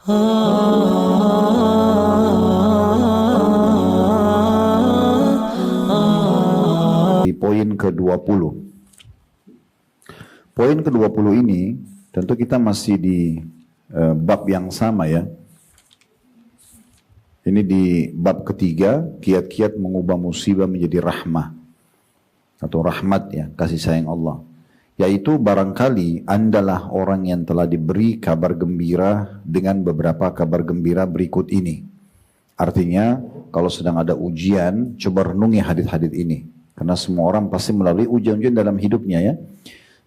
Di poin ke-20. Poin ke-20 ini tentu kita masih di bab yang sama ya. Ini di bab ketiga, kiat-kiat mengubah musibah menjadi rahmah atau rahmat ya, kasih sayang Allah. Yaitu barangkali Andalah orang yang telah diberi kabar gembira dengan beberapa kabar gembira berikut ini. Artinya kalau sedang ada ujian, coba renungi hadits-hadits ini. Karena semua orang pasti melalui ujian-ujian dalam hidupnya ya.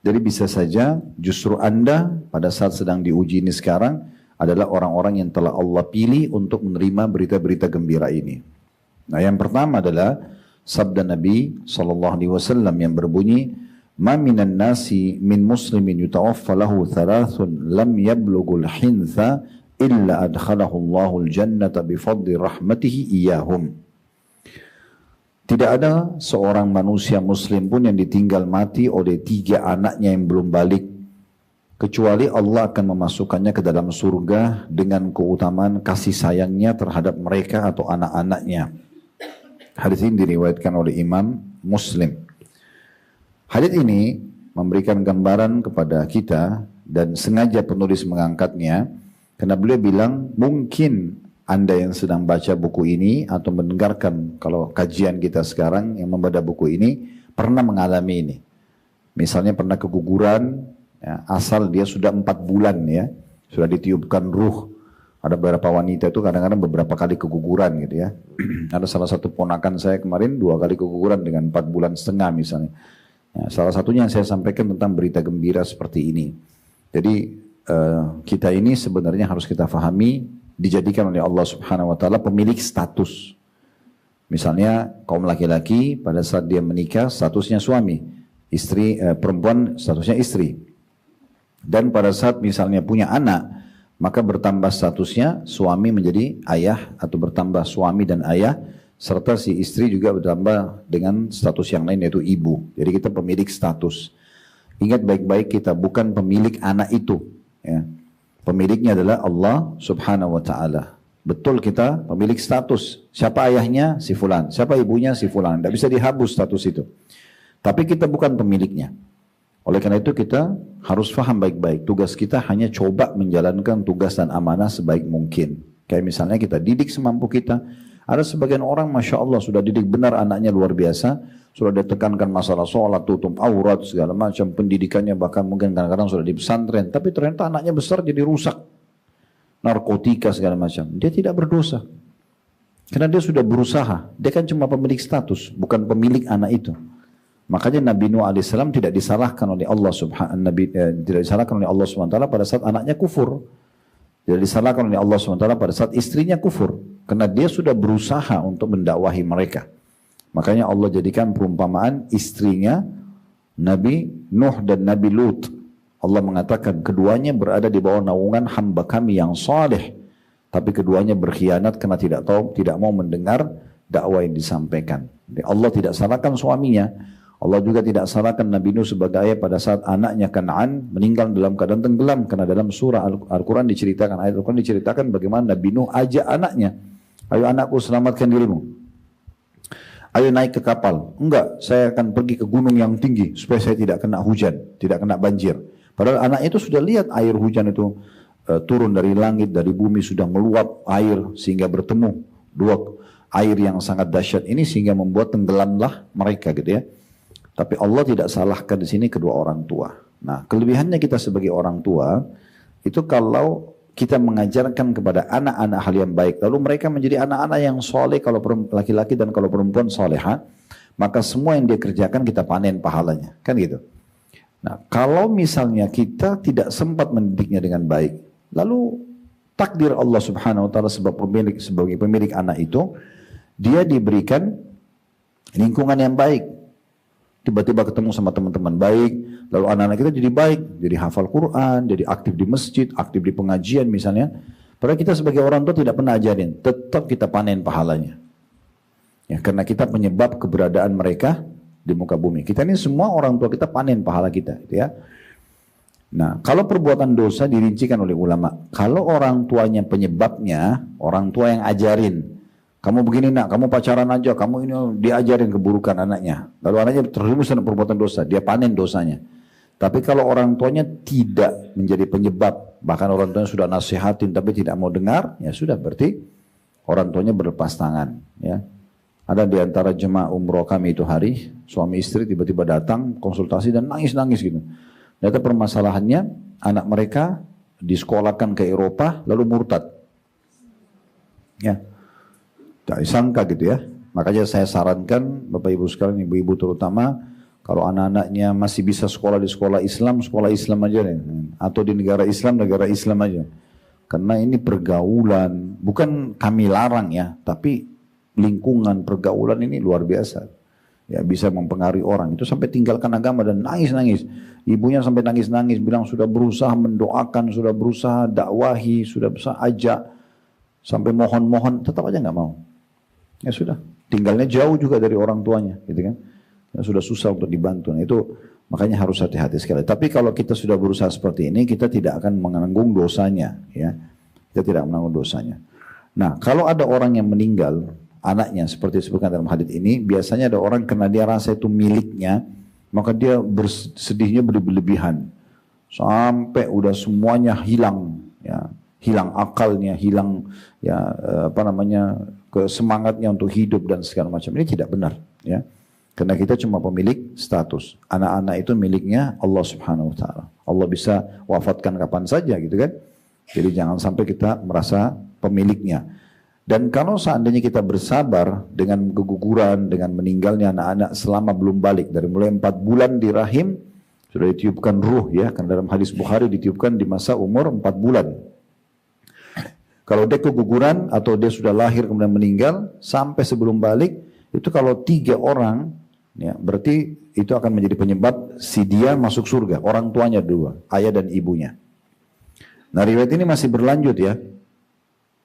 Jadi bisa saja justru Anda pada saat sedang diuji ini sekarang adalah orang-orang yang telah Allah pilih untuk menerima berita-berita gembira ini. Nah yang pertama adalah sabda Nabi SAW yang berbunyi, "Ma minan nasi min muslimin yutawaffa lahu thalathun lam yablughul hintha illa adkhalahu Allahul jannata bifadli rahmatihi iyahum." Tidak ada seorang manusia muslim pun yang ditinggal mati oleh 3 anaknya yang belum balik, kecuali Allah akan memasukkannya ke dalam surga dengan keutamaan kasih sayangnya terhadap mereka atau anak-anaknya. Hadis ini diriwayatkan oleh Imam Muslim. Hadis ini memberikan gambaran kepada kita dan sengaja penulis mengangkatnya karena beliau bilang mungkin Anda yang sedang baca buku ini atau mendengarkan kalau kajian kita sekarang yang membaca buku ini pernah mengalami ini. Misalnya pernah keguguran, ya, asal dia sudah 4 bulan ya, sudah ditiupkan ruh. Ada beberapa wanita itu kadang-kadang beberapa kali keguguran gitu ya. Ada salah satu ponakan saya kemarin 2 kali keguguran dengan 4 bulan setengah misalnya. Ya, salah satunya yang saya sampaikan tentang berita gembira seperti ini. Jadi kita ini sebenarnya harus kita fahami dijadikan oleh Allah Subhanahu wa taala pemilik status. Misalnya kaum laki-laki pada saat dia menikah statusnya suami, istri perempuan statusnya istri. Dan pada saat misalnya punya anak, maka bertambah statusnya suami menjadi ayah atau bertambah suami dan ayah, serta si istri juga bertambah dengan status yang lain yaitu ibu. Jadi kita pemilik status. Ingat baik-baik kita bukan pemilik anak itu, ya. Pemiliknya adalah Allah Subhanahu wa ta'ala. Betul kita pemilik status. Siapa ayahnya? Si fulan. Siapa ibunya? Si fulan. Tidak bisa dihapus status itu. Tapi kita bukan pemiliknya. Oleh karena itu kita harus faham baik-baik. Tugas kita hanya coba menjalankan tugas dan amanah sebaik mungkin. Kayak misalnya kita didik semampu kita. Ada sebagian orang Masya Allah sudah didik benar anaknya luar biasa. Sudah ditekankan masalah sholat, tutup aurat, segala macam. Pendidikannya bahkan mungkin kadang-kadang sudah di pesantren. Tapi ternyata anaknya besar jadi rusak. Narkotika segala macam. Dia tidak berdosa. Karena dia sudah berusaha. Dia kan cuma pemilik status. Bukan pemilik anak itu. Makanya Nabi Nuh AS tidak disalahkan oleh Allah tidak disalahkan oleh Allah SWT pada saat anaknya kufur. Tidak disalahkan oleh Allah SWT pada saat istrinya kufur. Karena dia sudah berusaha untuk mendakwahi mereka. Makanya Allah jadikan perumpamaan istrinya Nabi Nuh dan Nabi Lut. Allah mengatakan keduanya berada di bawah naungan hamba kami yang saleh. Tapi keduanya berkhianat karena tidak mau mendengar dakwah yang disampaikan. Jadi Allah tidak salahkan suaminya. Allah juga tidak salahkan Nabi Nuh sebagai ayah pada saat anaknya Kan'an meninggal dalam keadaan tenggelam. Karena dalam surah Al-Quran diceritakan, ayat Al-Quran diceritakan bagaimana Nabi Nuh ajak anaknya. Ayo anakku selamatkan dirimu. Ayo naik ke kapal. Enggak, saya akan pergi ke gunung yang tinggi supaya saya tidak kena hujan, tidak kena banjir. Padahal anak itu sudah lihat air hujan itu turun dari langit, dari bumi sudah meluap air sehingga bertemu 2 air yang sangat dahsyat ini sehingga membuat tenggelamlah mereka gitu ya. Tapi Allah tidak salahkan di sini kedua orang tua. Nah, kelebihannya kita sebagai orang tua itu kalau kita mengajarkan kepada anak-anak hal yang baik, lalu mereka menjadi anak-anak yang soleh kalau laki-laki dan kalau perempuan soleha, maka semua yang dia kerjakan kita panen pahalanya, kan gitu. Nah, kalau misalnya kita tidak sempat mendidiknya dengan baik, lalu takdir Allah Subhanahu wa taala sebagai pemilik anak itu, dia diberikan lingkungan yang baik. Tiba-tiba ketemu sama teman-teman baik, lalu anak-anak kita jadi baik, jadi hafal Quran, jadi aktif di masjid, aktif di pengajian misalnya. Padahal kita sebagai orang tua tidak pernah ajarin, tetap kita panen pahalanya. Ya, karena kita penyebab keberadaan mereka di muka bumi. Kita ini semua orang tua kita panen pahala kita, gitu ya. Nah, kalau perbuatan dosa dirincikan oleh ulama. Kalau orang tuanya penyebabnya, orang tua yang ajarin. Kamu begini nak, kamu pacaran aja, kamu ini diajarin keburukan anaknya. Lalu anaknya terjerumus dalam perbuatan dosa, dia panen dosanya. Tapi kalau orang tuanya tidak menjadi penyebab, bahkan orang tuanya sudah nasihatin tapi tidak mau dengar, ya sudah berarti orang tuanya berlepas tangan. Ya. Ada di antara jemaah umroh kami itu hari, suami istri tiba-tiba datang konsultasi dan nangis-nangis gitu. Ternyata permasalahannya anak mereka disekolahkan ke Eropa lalu murtad. Ya, tak disangka gitu ya. Makanya saya sarankan Bapak Ibu sekalian, ibu-ibu terutama, kalau anak-anaknya masih bisa sekolah di sekolah Islam aja deh. Atau di negara Islam aja. Karena ini pergaulan, bukan kami larang ya, tapi lingkungan pergaulan ini luar biasa. Ya bisa mempengaruhi orang. Itu sampai tinggalkan agama dan nangis-nangis. Ibunya sampai nangis-nangis, bilang sudah berusaha mendoakan, sudah berusaha dakwahi, sudah berusaha ajak, sampai mohon-mohon, tetap aja nggak mau. Ya sudah, tinggalnya jauh juga dari orang tuanya, gitu kan. Ya, sudah susah untuk dibantu. Nah, itu makanya harus hati-hati sekali. Tapi kalau kita sudah berusaha seperti ini, kita tidak akan menanggung dosanya, ya. Kita tidak menanggung dosanya. Nah, kalau ada orang yang meninggal, anaknya seperti disebutkan dalam hadits ini, biasanya ada orang karena dia rasa itu miliknya, maka dia bersedihnya berlebihan sampai udah semuanya hilang, ya, hilang akalnya, hilang ya semangatnya untuk hidup dan segala macam. Ini tidak benar, ya. Karena kita cuma pemilik status. Anak-anak itu miliknya Allah Subhanahu wa taala. Allah bisa wafatkan kapan saja gitu kan. Jadi jangan sampai kita merasa pemiliknya. Dan kalau seandainya kita bersabar dengan keguguran, dengan meninggalnya anak-anak selama belum balik, dari mulai 4 bulan di rahim, sudah ditiupkan ruh ya, karena dalam hadis Bukhari ditiupkan di masa umur 4 bulan. Kalau dia keguguran atau dia sudah lahir kemudian meninggal, sampai sebelum balik, itu kalau 3 orang, ya, berarti itu akan menjadi penyebab si dia masuk surga, orang tuanya 2, ayah dan ibunya. Nah riwayat ini masih berlanjut ya.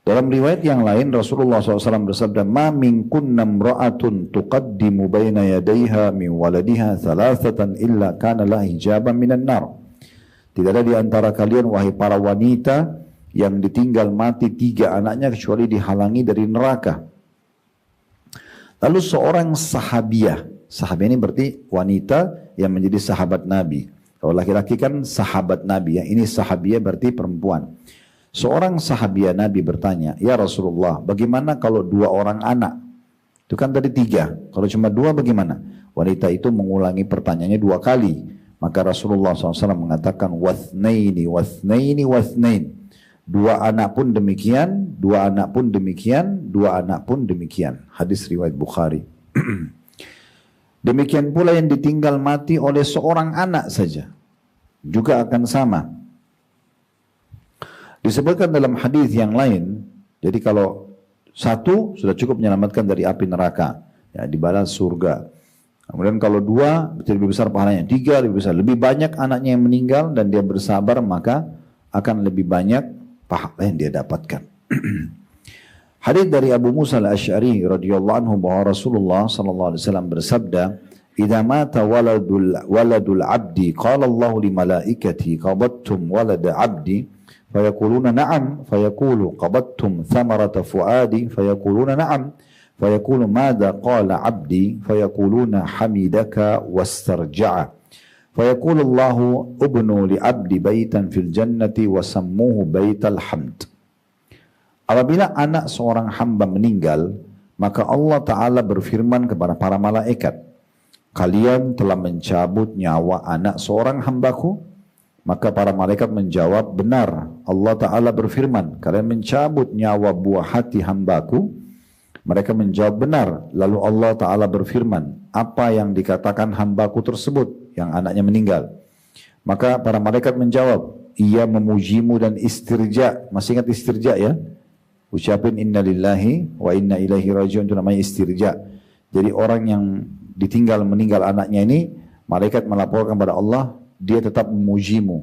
Dalam riwayat yang lain Rasulullah SAW bersabda, "Ma minkunna imra'atun tuqaddimu baina yadayha min waladiha thalathatan illa kana la hijaban minan nar." Tidak ada di antara kalian wahai para wanita yang ditinggal mati 3 anaknya kecuali dihalangi dari neraka. Lalu seorang sahabiah ini berarti wanita yang menjadi sahabat Nabi. Kalau laki-laki kan sahabat Nabi ya, ini sahabiah berarti perempuan. Seorang sahabiah Nabi bertanya, "Ya Rasulullah, bagaimana kalau 2 orang anak?" Itu kan tadi 3. Kalau cuma 2 bagaimana? Wanita itu mengulangi pertanyaannya 2 kali. Maka Rasulullah SAW mengatakan, "Wathnaini, wathnaini, wathnain." 2 anak pun demikian, 2 anak pun demikian, 2 anak pun demikian. Hadis riwayat Bukhari. Demikian pula yang ditinggal mati oleh seorang anak saja, juga akan sama. Disebutkan dalam hadis yang lain, jadi kalau 1 sudah cukup menyelamatkan dari api neraka, ya dibalas surga. Kemudian kalau 2 lebih besar pahalanya, 3 lebih besar, lebih banyak anaknya yang meninggal dan dia bersabar maka akan lebih banyak pahala yang dia dapatkan. Hadis dari Abu Musa al-Asy'ari radhiyallahu anhu bahwa Rasulullah sallallahu alaihi wasallam bersabda, "Idza mata waladul 'abdi qala Allahu li malaikati qabattum walada 'abdi fayaquluna na'am fayaqulu qabattum thamarata fuadi fayaquluna na'am fayaqulu madza qala 'abdi fayaquluna hamidaka wastarja'a fayaqulu Allahu ubnu li 'abdi baitan fil jannati wa sammuhu baital hamd." Apabila anak seorang hamba meninggal, maka Allah Ta'ala berfirman kepada para malaikat, "Kalian telah mencabut nyawa anak seorang hambaku?" Maka para malaikat menjawab, "Benar." Allah Ta'ala berfirman, "Kalian mencabut nyawa buah hati hambaku?" Mereka menjawab, "Benar." Lalu Allah Ta'ala berfirman, "Apa yang dikatakan hambaku tersebut yang anaknya meninggal?" Maka para malaikat menjawab, "Ia memujimu dan istirja." Masih ingat istirja ya? Ucapin inna lillahi wa inna ilaihi rajiun, itu namanya istirja. Jadi orang yang meninggal anaknya ini, malaikat melaporkan kepada Allah, dia tetap memujimu.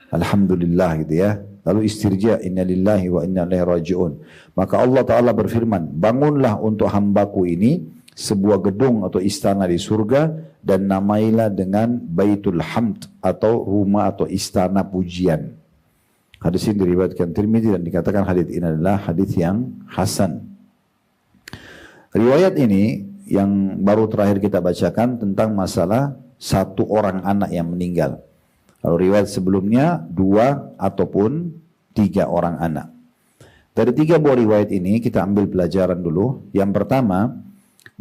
Alhamdulillah gitu ya. Lalu istirja, inna lillahi wa inna ilaihi rajiun. Maka Allah Ta'ala berfirman, "Bangunlah untuk hambaku ini sebuah gedung atau istana di surga dan namailah dengan Baitul Hamd atau rumah atau istana pujian. Hadis ini diriwayatkan Tirmidzi dan dikatakan hadis ini adalah hadis yang hasan. Riwayat ini yang baru terakhir kita bacakan tentang masalah satu orang anak yang meninggal. Kalau riwayat sebelumnya 2 ataupun 3 orang anak. Dari 3 buah riwayat ini kita ambil pelajaran dulu. Yang pertama,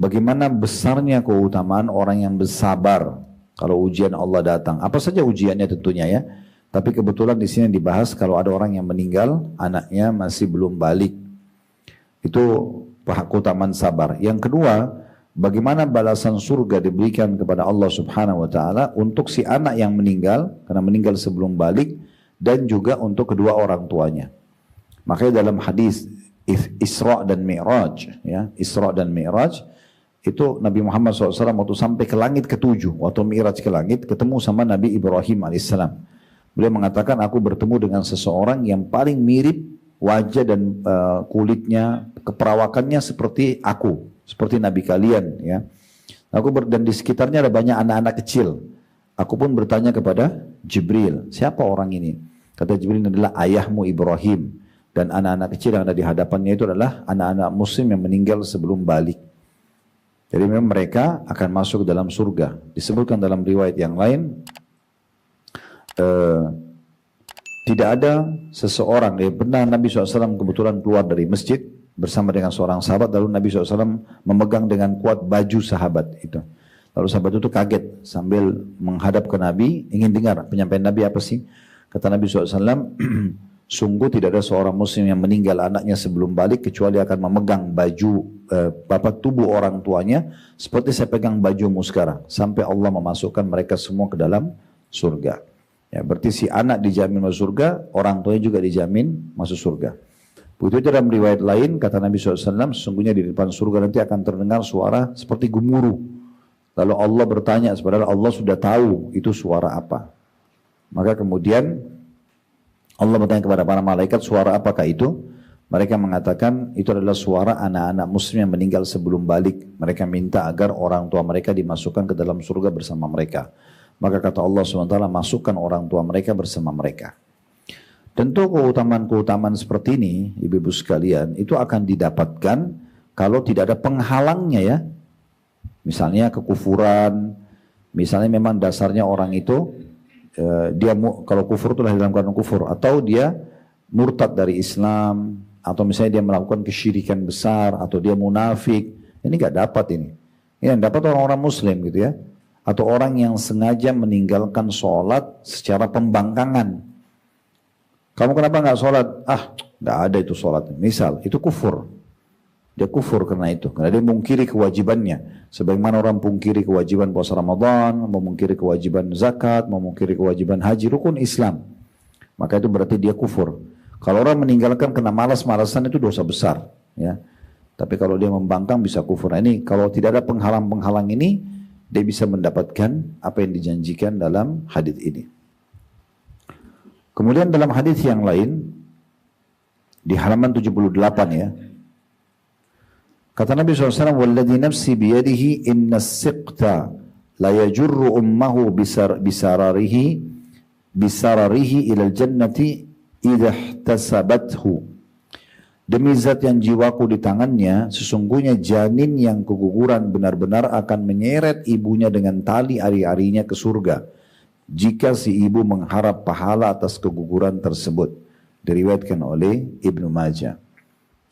bagaimana besarnya keutamaan orang yang bersabar kalau ujian Allah datang. Apa saja ujiannya tentunya ya. Tapi kebetulan di sini dibahas kalau ada orang yang meninggal, anaknya masih belum balik. Itu keutamaan sabar. Yang kedua, bagaimana balasan surga diberikan kepada Allah Subhanahu wa taala untuk si anak yang meninggal karena meninggal sebelum balik dan juga untuk kedua orang tuanya. Makanya dalam hadis Isra dan Mi'raj ya, Isra dan Mi'raj itu Nabi Muhammad SAW waktu sampai ke langit ke-7, waktu Mi'raj ke langit ketemu sama Nabi Ibrahim alaihissalam. Beliau mengatakan aku bertemu dengan seseorang yang paling mirip wajah dan kulitnya, keperawakannya seperti aku, seperti Nabi kalian ya. Dan di sekitarnya ada banyak anak-anak kecil. Aku pun bertanya kepada Jibril, siapa orang ini? Kata Jibril, adalah ayahmu Ibrahim. Dan anak-anak kecil yang ada di hadapannya itu adalah anak-anak muslim yang meninggal sebelum balik. Jadi memang mereka akan masuk ke dalam surga. Disebutkan dalam riwayat yang lain, tidak ada seseorang, pernah Nabi SAW kebetulan keluar dari masjid bersama dengan seorang sahabat, lalu Nabi SAW memegang dengan kuat baju sahabat itu. Lalu sahabat itu kaget sambil menghadap ke Nabi, ingin dengar penyampaian Nabi apa sih? Kata Nabi SAW, sungguh tidak ada seorang muslim yang meninggal anaknya sebelum balik kecuali akan memegang baju tubuh orang tuanya seperti saya pegang bajumu sekarang sampai Allah memasukkan mereka semua ke dalam surga. Ya, berarti si anak dijamin masuk surga, orang tuanya juga dijamin masuk surga. Begitu dalam riwayat lain kata Nabi SAW, sesungguhnya di depan surga nanti akan terdengar suara seperti gemuruh. Lalu Allah bertanya, sebenarnya Allah sudah tahu itu suara apa. Maka kemudian Allah bertanya kepada para malaikat, suara apakah itu? Mereka mengatakan itu adalah suara anak-anak muslim yang meninggal sebelum balik. Mereka minta agar orang tua mereka dimasukkan ke dalam surga bersama mereka. Maka kata Allah SWT, masukkan orang tua mereka bersama mereka. Tentu keutamaan-keutamaan seperti ini, ibu-ibu sekalian, itu akan didapatkan kalau tidak ada penghalangnya ya. Misalnya kekufuran, misalnya memang dasarnya orang itu, kalau kufur itu lahir dalam keadaan kufur, atau dia murtad dari Islam, atau misalnya dia melakukan kesyirikan besar, atau dia munafik, ini nggak dapat ini. Ini yang dapat orang-orang muslim gitu ya. Atau orang yang sengaja meninggalkan sholat secara pembangkangan. Kamu kenapa nggak sholat? Nggak ada itu sholat. Misal, itu kufur. Dia kufur karena itu. Karena dia mungkiri kewajibannya. Sebagaimana orang mungkiri kewajiban puasa Ramadan, memungkiri kewajiban zakat, memungkiri kewajiban haji, rukun Islam. Maka itu berarti dia kufur. Kalau orang meninggalkan karena malas-malasan itu dosa besar. Ya. Tapi kalau dia membangkang bisa kufur. Nah, ini kalau tidak ada penghalang-penghalang ini, dia bisa mendapatkan apa yang dijanjikan dalam hadis ini. Kemudian dalam hadis yang lain di halaman 78 ya. Kata Nabi SAW, "Walladzi nafsi biyadihi inna as-siqta la yajurru ummahu bisararihi ila al-jannati idza ihtasabathu." Demi zat yang jiwaku di tangannya, sesungguhnya janin yang keguguran benar-benar akan menyeret ibunya dengan tali ari-arinya ke surga. Jika si ibu mengharap pahala atas keguguran tersebut. Diriwayatkan oleh Ibnu Majah.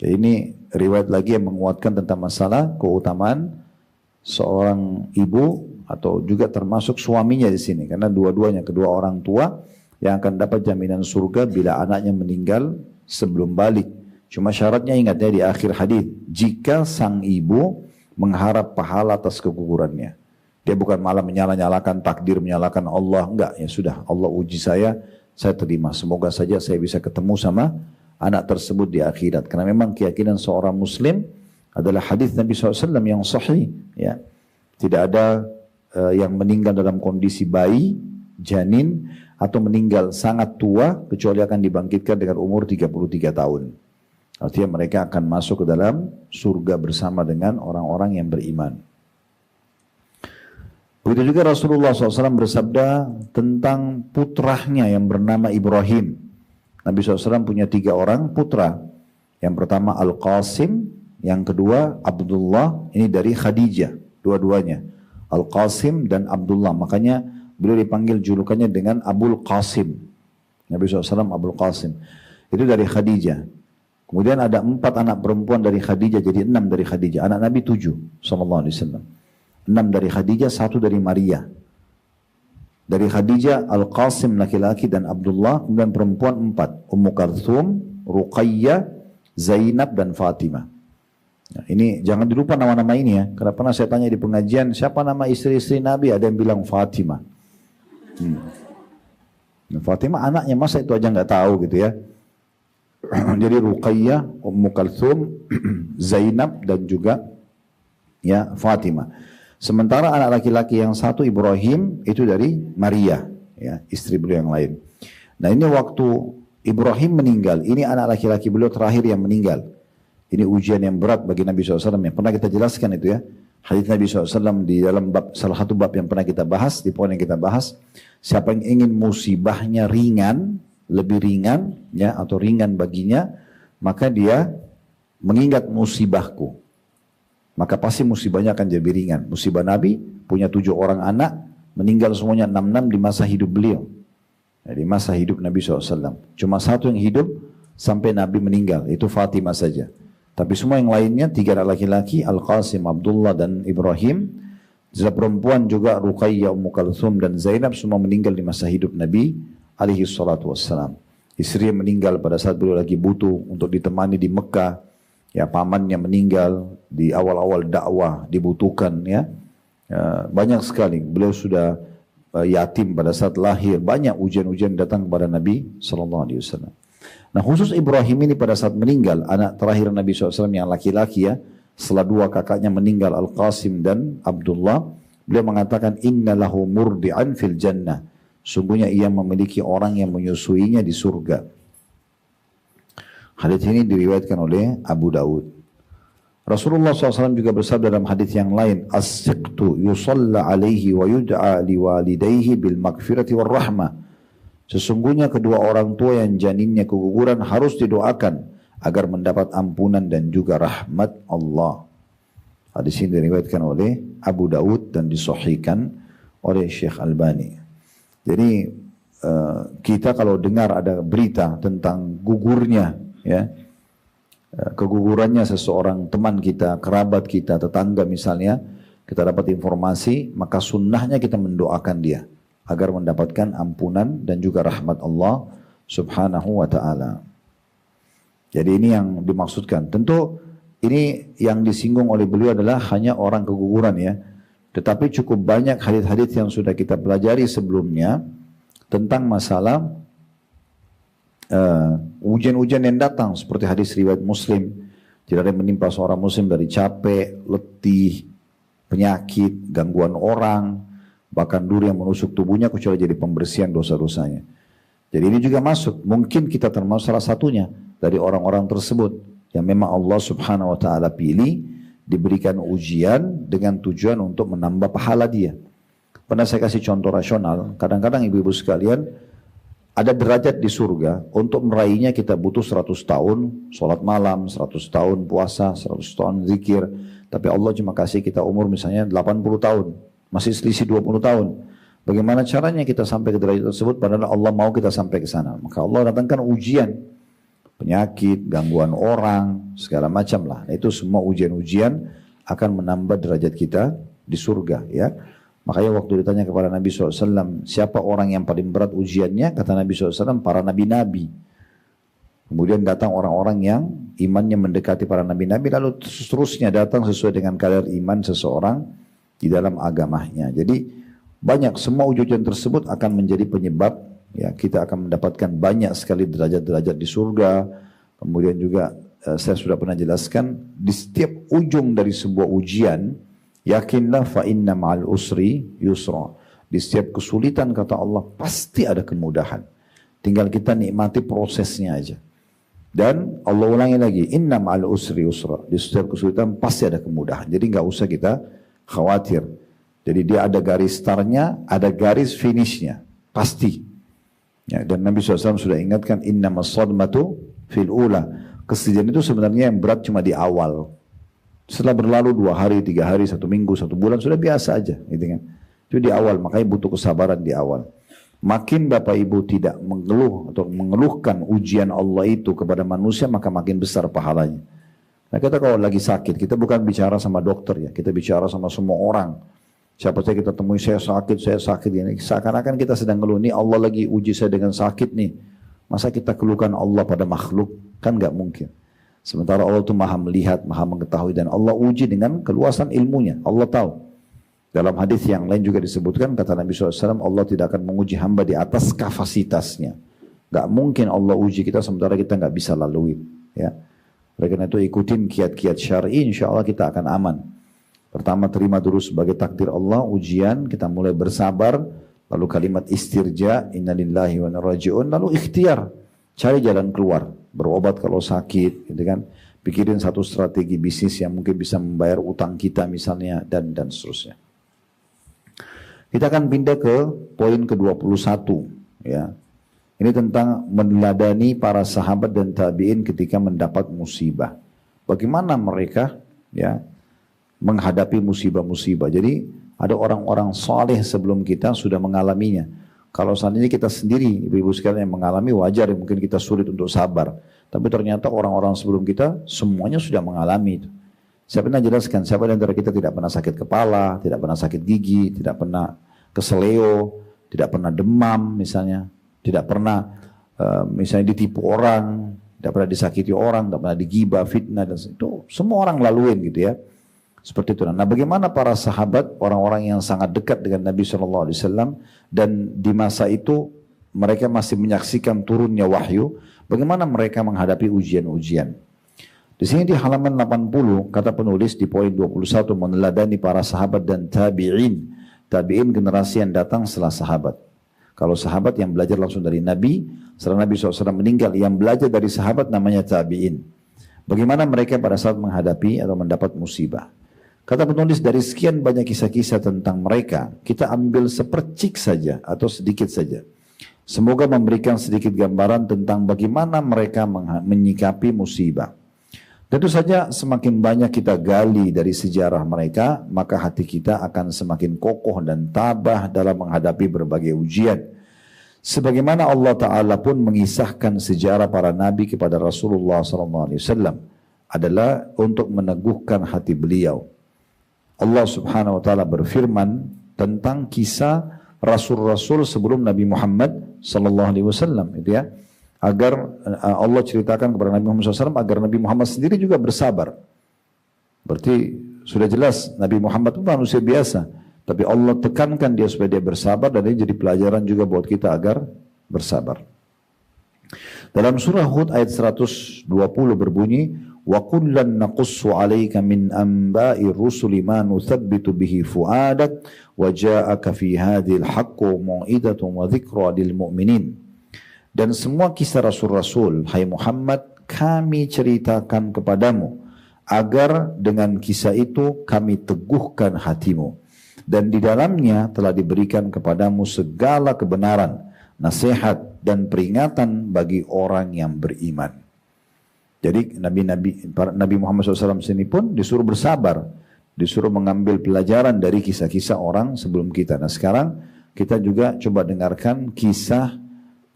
Jadi ini riwayat lagi yang menguatkan tentang masalah keutamaan seorang ibu atau juga termasuk suaminya di sini. Karena dua-duanya, kedua orang tua yang akan dapat jaminan surga bila anaknya meninggal sebelum balik. Cuma syaratnya ingat ya di akhir hadis, jika sang ibu mengharap pahala atas kegugurannya. Dia bukan malah menyala-nyalakan takdir, menyalakan Allah. Enggak, ya sudah Allah uji saya terima. Semoga saja saya bisa ketemu sama anak tersebut di akhirat. Karena memang keyakinan seorang muslim adalah hadis Nabi SAW yang sahih. Ya. Tidak ada yang meninggal dalam kondisi bayi, janin, atau meninggal sangat tua, kecuali akan dibangkitkan dengan umur 33 tahun. Artinya mereka akan masuk ke dalam surga bersama dengan orang-orang yang beriman. Begitu juga Rasulullah SAW bersabda tentang putranya yang bernama Ibrahim. Nabi SAW punya 3 orang putra. Yang pertama Al-Qasim, yang kedua Abdullah, ini dari Khadijah, dua-duanya. Al-Qasim dan Abdullah, makanya beliau dipanggil julukannya dengan Abul Qasim. Nabi SAW Abul Qasim. Itu dari Khadijah. Kemudian ada 4 anak perempuan dari Khadijah, jadi 6 dari Khadijah. Anak Nabi 7, SAW. 6 dari Khadijah, 1 dari Maria. Dari Khadijah, Al-Qasim laki-laki dan Abdullah, kemudian perempuan 4. Ummu Kalthum, Ruqayyah, Zainab dan Fatimah. Nah, ini jangan dilupa nama-nama ini ya. Karena pernah saya tanya di pengajian, siapa nama istri-istri Nabi? Ada yang bilang Fatimah. Fatimah anaknya, masa itu aja nggak tahu gitu ya. Jadi Ruqayyah, Ummu Kalthum, Zainab dan juga ya Fatimah. Sementara anak laki-laki yang satu Ibrahim itu dari Maria, ya istri beliau yang lain. Nah ini waktu Ibrahim meninggal, ini anak laki-laki beliau terakhir yang meninggal. Ini ujian yang berat bagi Nabi SAW yang pernah kita jelaskan itu ya. Hadits Nabi SAW di dalam salah satu bab yang pernah kita bahas, di poin yang kita bahas, siapa yang ingin musibahnya ringan, lebih ringan ya atau ringan baginya, maka dia mengingat musibahku, maka pasti musibahnya akan jadi ringan. Musibah Nabi punya 7 orang anak, meninggal semuanya 6 di masa hidup beliau, ya, di masa hidup Nabi SAW. Cuma 1 yang hidup sampai Nabi meninggal, itu Fatimah saja. Tapi semua yang lainnya 3 anak laki-laki, Al-Qasim, Abdullah dan Ibrahim. Perempuan juga Ruqayyah, Ummu Kalthum dan Zainab, semua meninggal di masa hidup Nabi alaihi salatu wassalam. Istri meninggal pada saat beliau lagi butuh untuk ditemani di Mekah. Ya, pamannya meninggal di awal-awal dakwah, dibutuhkan ya. Banyak sekali. Beliau sudah yatim pada saat lahir. Banyak ujian-ujian datang kepada Nabi sallallahu alaihi wasallam. Nah, khusus Ibrahim ini pada saat meninggal, anak terakhir Nabi SAW yang laki-laki ya, setelah 2 kakaknya meninggal, Al-Qasim dan Abdullah, beliau mengatakan inna lahu murdi'an fil jannah. Sungguhnya ia memiliki orang yang menyusuinya di surga. Hadits ini diriwayatkan oleh Abu Daud. Rasulullah SAW juga bersabda dalam hadits yang lain, as-siqtu yusalla alaihi wa yud'a liwalidayhi bil magfirati war rahmah. Sesungguhnya kedua orang tua yang janinnya keguguran harus didoakan agar mendapat ampunan dan juga rahmat Allah. Hadis ini diriwayatkan oleh Abu Daud dan disahihkan oleh Syekh Albani. Jadi kita kalau dengar ada berita tentang gugurnya, ya, kegugurannya seseorang teman kita, kerabat kita, tetangga misalnya, kita dapat informasi, maka sunnahnya kita mendoakan dia agar mendapatkan ampunan dan juga rahmat Allah Subhanahu wa Ta'ala. Jadi ini yang dimaksudkan. Tentu ini yang disinggung oleh beliau adalah hanya orang keguguran ya. Tetapi cukup banyak hadits-hadits yang sudah kita pelajari sebelumnya tentang masalah ujian-ujian yang datang seperti hadis riwayat Muslim. Tidak ada yang menimpa seorang Muslim dari capek, letih, penyakit, gangguan orang, bahkan duri yang menusuk tubuhnya kecuali jadi pembersihan dosa-dosanya. Jadi ini juga masuk. Mungkin kita termasuk salah satunya dari orang-orang tersebut yang memang Allah Subhanahu wa Ta'ala pilih, diberikan ujian dengan tujuan untuk menambah pahala dia. Pernah saya kasih contoh rasional, kadang-kadang ibu-ibu sekalian, ada derajat di surga, untuk meraihnya kita butuh 100 tahun, sholat malam, 100 tahun puasa, 100 tahun zikir, tapi Allah cuma kasih kita umur misalnya 80 tahun, masih selisih 20 tahun. Bagaimana caranya kita sampai ke derajat tersebut, padahal Allah mau kita sampai ke sana. Maka Allah datangkan ujian, penyakit, gangguan orang, segala macam lah. Itu semua ujian-ujian akan menambah derajat kita di surga ya. Makanya waktu ditanya kepada Nabi SAW, siapa orang yang paling berat ujiannya? Kata Nabi SAW, para nabi-nabi. Kemudian datang orang-orang yang imannya mendekati para nabi-nabi, lalu seterusnya datang sesuai dengan kadar iman seseorang di dalam agamanya. Jadi banyak, semua ujian tersebut akan menjadi penyebab ya, kita akan mendapatkan banyak sekali derajat-derajat di surga. Kemudian juga saya sudah pernah jelaskan, di setiap ujung dari sebuah ujian, yakinlah fa inna ma'al usri yusra. Di setiap kesulitan kata Allah pasti ada kemudahan. Tinggal kita nikmati prosesnya aja. Dan Allah ulangi lagi, inna ma'al usri usra. Di setiap kesulitan pasti ada kemudahan. Jadi nggak usah kita khawatir. Jadi dia ada garis startnya, ada garis finishnya. Pasti. Ya, dan Nabi SAW sudah ingatkan, inna masadmatu fil ula. Kesedihan itu sebenarnya yang berat cuma di awal. Setelah berlalu 2 hari, 3 hari, 1 minggu, 1 bulan, sudah biasa aja. Gitu kan. Itu di awal, makanya butuh kesabaran di awal. Makin Bapak Ibu tidak mengeluh atau mengeluhkan ujian Allah itu kepada manusia, maka makin besar pahalanya. Nah kita kalau lagi sakit, kita bukan bicara sama dokter ya, kita bicara sama semua orang. Siapa saja kita temui, saya sakit ini. Seakan-akan kita sedang ngeluh, nih Allah lagi uji saya dengan sakit nih. Masa kita keluhkan Allah pada makhluk? Kan gak mungkin. Sementara Allah itu maha melihat, maha mengetahui, dan Allah uji dengan keluasan ilmunya. Allah tahu. Dalam hadis yang lain juga disebutkan, kata Nabi SAW, Allah tidak akan menguji hamba di atas kapasitasnya. Gak mungkin Allah uji kita sementara kita gak bisa lalui. Ya. Oleh karena itu ikutin kiat-kiat syar'i, insya Allah kita akan aman. Pertama terima dulu sebagai takdir Allah, ujian, kita mulai bersabar, lalu kalimat istirja, innalillahi wa inna ilaihi raji'un, lalu ikhtiar, cari jalan keluar, berobat kalau sakit, gitu kan. Pikirin satu strategi bisnis yang mungkin bisa membayar utang kita misalnya, dan seterusnya. Kita akan pindah ke poin ke-21 ya. Ini tentang meneladani para sahabat dan tabi'in ketika mendapat musibah. Bagaimana mereka ya menghadapi musibah-musibah. Jadi ada orang-orang saleh sebelum kita sudah mengalaminya. Kalau seandainya kita sendiri, ibu-ibu sekalian yang mengalami, wajar mungkin kita sulit untuk sabar. Tapi ternyata orang-orang sebelum kita semuanya sudah mengalami itu. Saya pernah jelaskan, siapa di antara kita tidak pernah sakit kepala, tidak pernah sakit gigi, tidak pernah keseleo, tidak pernah demam misalnya, tidak pernah misalnya ditipu orang, tidak pernah disakiti orang, tidak pernah digibah, fitnah, dan itu semua orang laluin gitu ya. Seperti itu. Nah, bagaimana para sahabat, orang-orang yang sangat dekat dengan Nabi SAW, dan di masa itu mereka masih menyaksikan turunnya wahyu, bagaimana mereka menghadapi ujian-ujian. Di sini di halaman 80 kata penulis di poin 21 meneladani para sahabat dan tabi'in. Tabi'in generasi yang datang setelah sahabat. Kalau sahabat yang belajar langsung dari Nabi, setelah Nabi SAW meninggal, yang belajar dari sahabat namanya tabi'in. Bagaimana mereka pada saat menghadapi atau mendapat musibah. Kata penulis, dari sekian banyak kisah-kisah tentang mereka, kita ambil sepercik saja atau sedikit saja. Semoga memberikan sedikit gambaran tentang bagaimana mereka menyikapi musibah. Tentu saja semakin banyak kita gali dari sejarah mereka, maka hati kita akan semakin kokoh dan tabah dalam menghadapi berbagai ujian. Sebagaimana Allah Ta'ala pun mengisahkan sejarah para nabi kepada Rasulullah SAW adalah untuk meneguhkan hati beliau. Allah Subhanahu Wa Ta'ala berfirman tentang kisah Rasul-Rasul sebelum Nabi Muhammad SAW, itu ya. Agar Allah ceritakan kepada Nabi Muhammad SAW agar Nabi Muhammad sendiri juga bersabar. Berarti sudah jelas Nabi Muhammad itu manusia biasa, tapi Allah tekankan dia supaya dia bersabar, dan ini jadi pelajaran juga buat kita agar bersabar. Dalam surah Hud ayat 120 berbunyi, wa kullan naqussu 'alaika min anba'i rusuli ma nuthabbitu bihi fu'adak wa ja'aka fi hadhil haqqu mau'idatun wa dzikra lil mu'minin. Dan semua kisah Rasul-Rasul, hai Muhammad, kami ceritakan kepadamu, agar dengan kisah itu kami teguhkan hatimu. Dan di dalamnya telah diberikan kepadamu segala kebenaran, nasihat, dan peringatan bagi orang yang beriman. Jadi Nabi Muhammad SAW sini pun disuruh bersabar, disuruh mengambil pelajaran dari kisah-kisah orang sebelum kita. Nah sekarang kita juga coba dengarkan kisah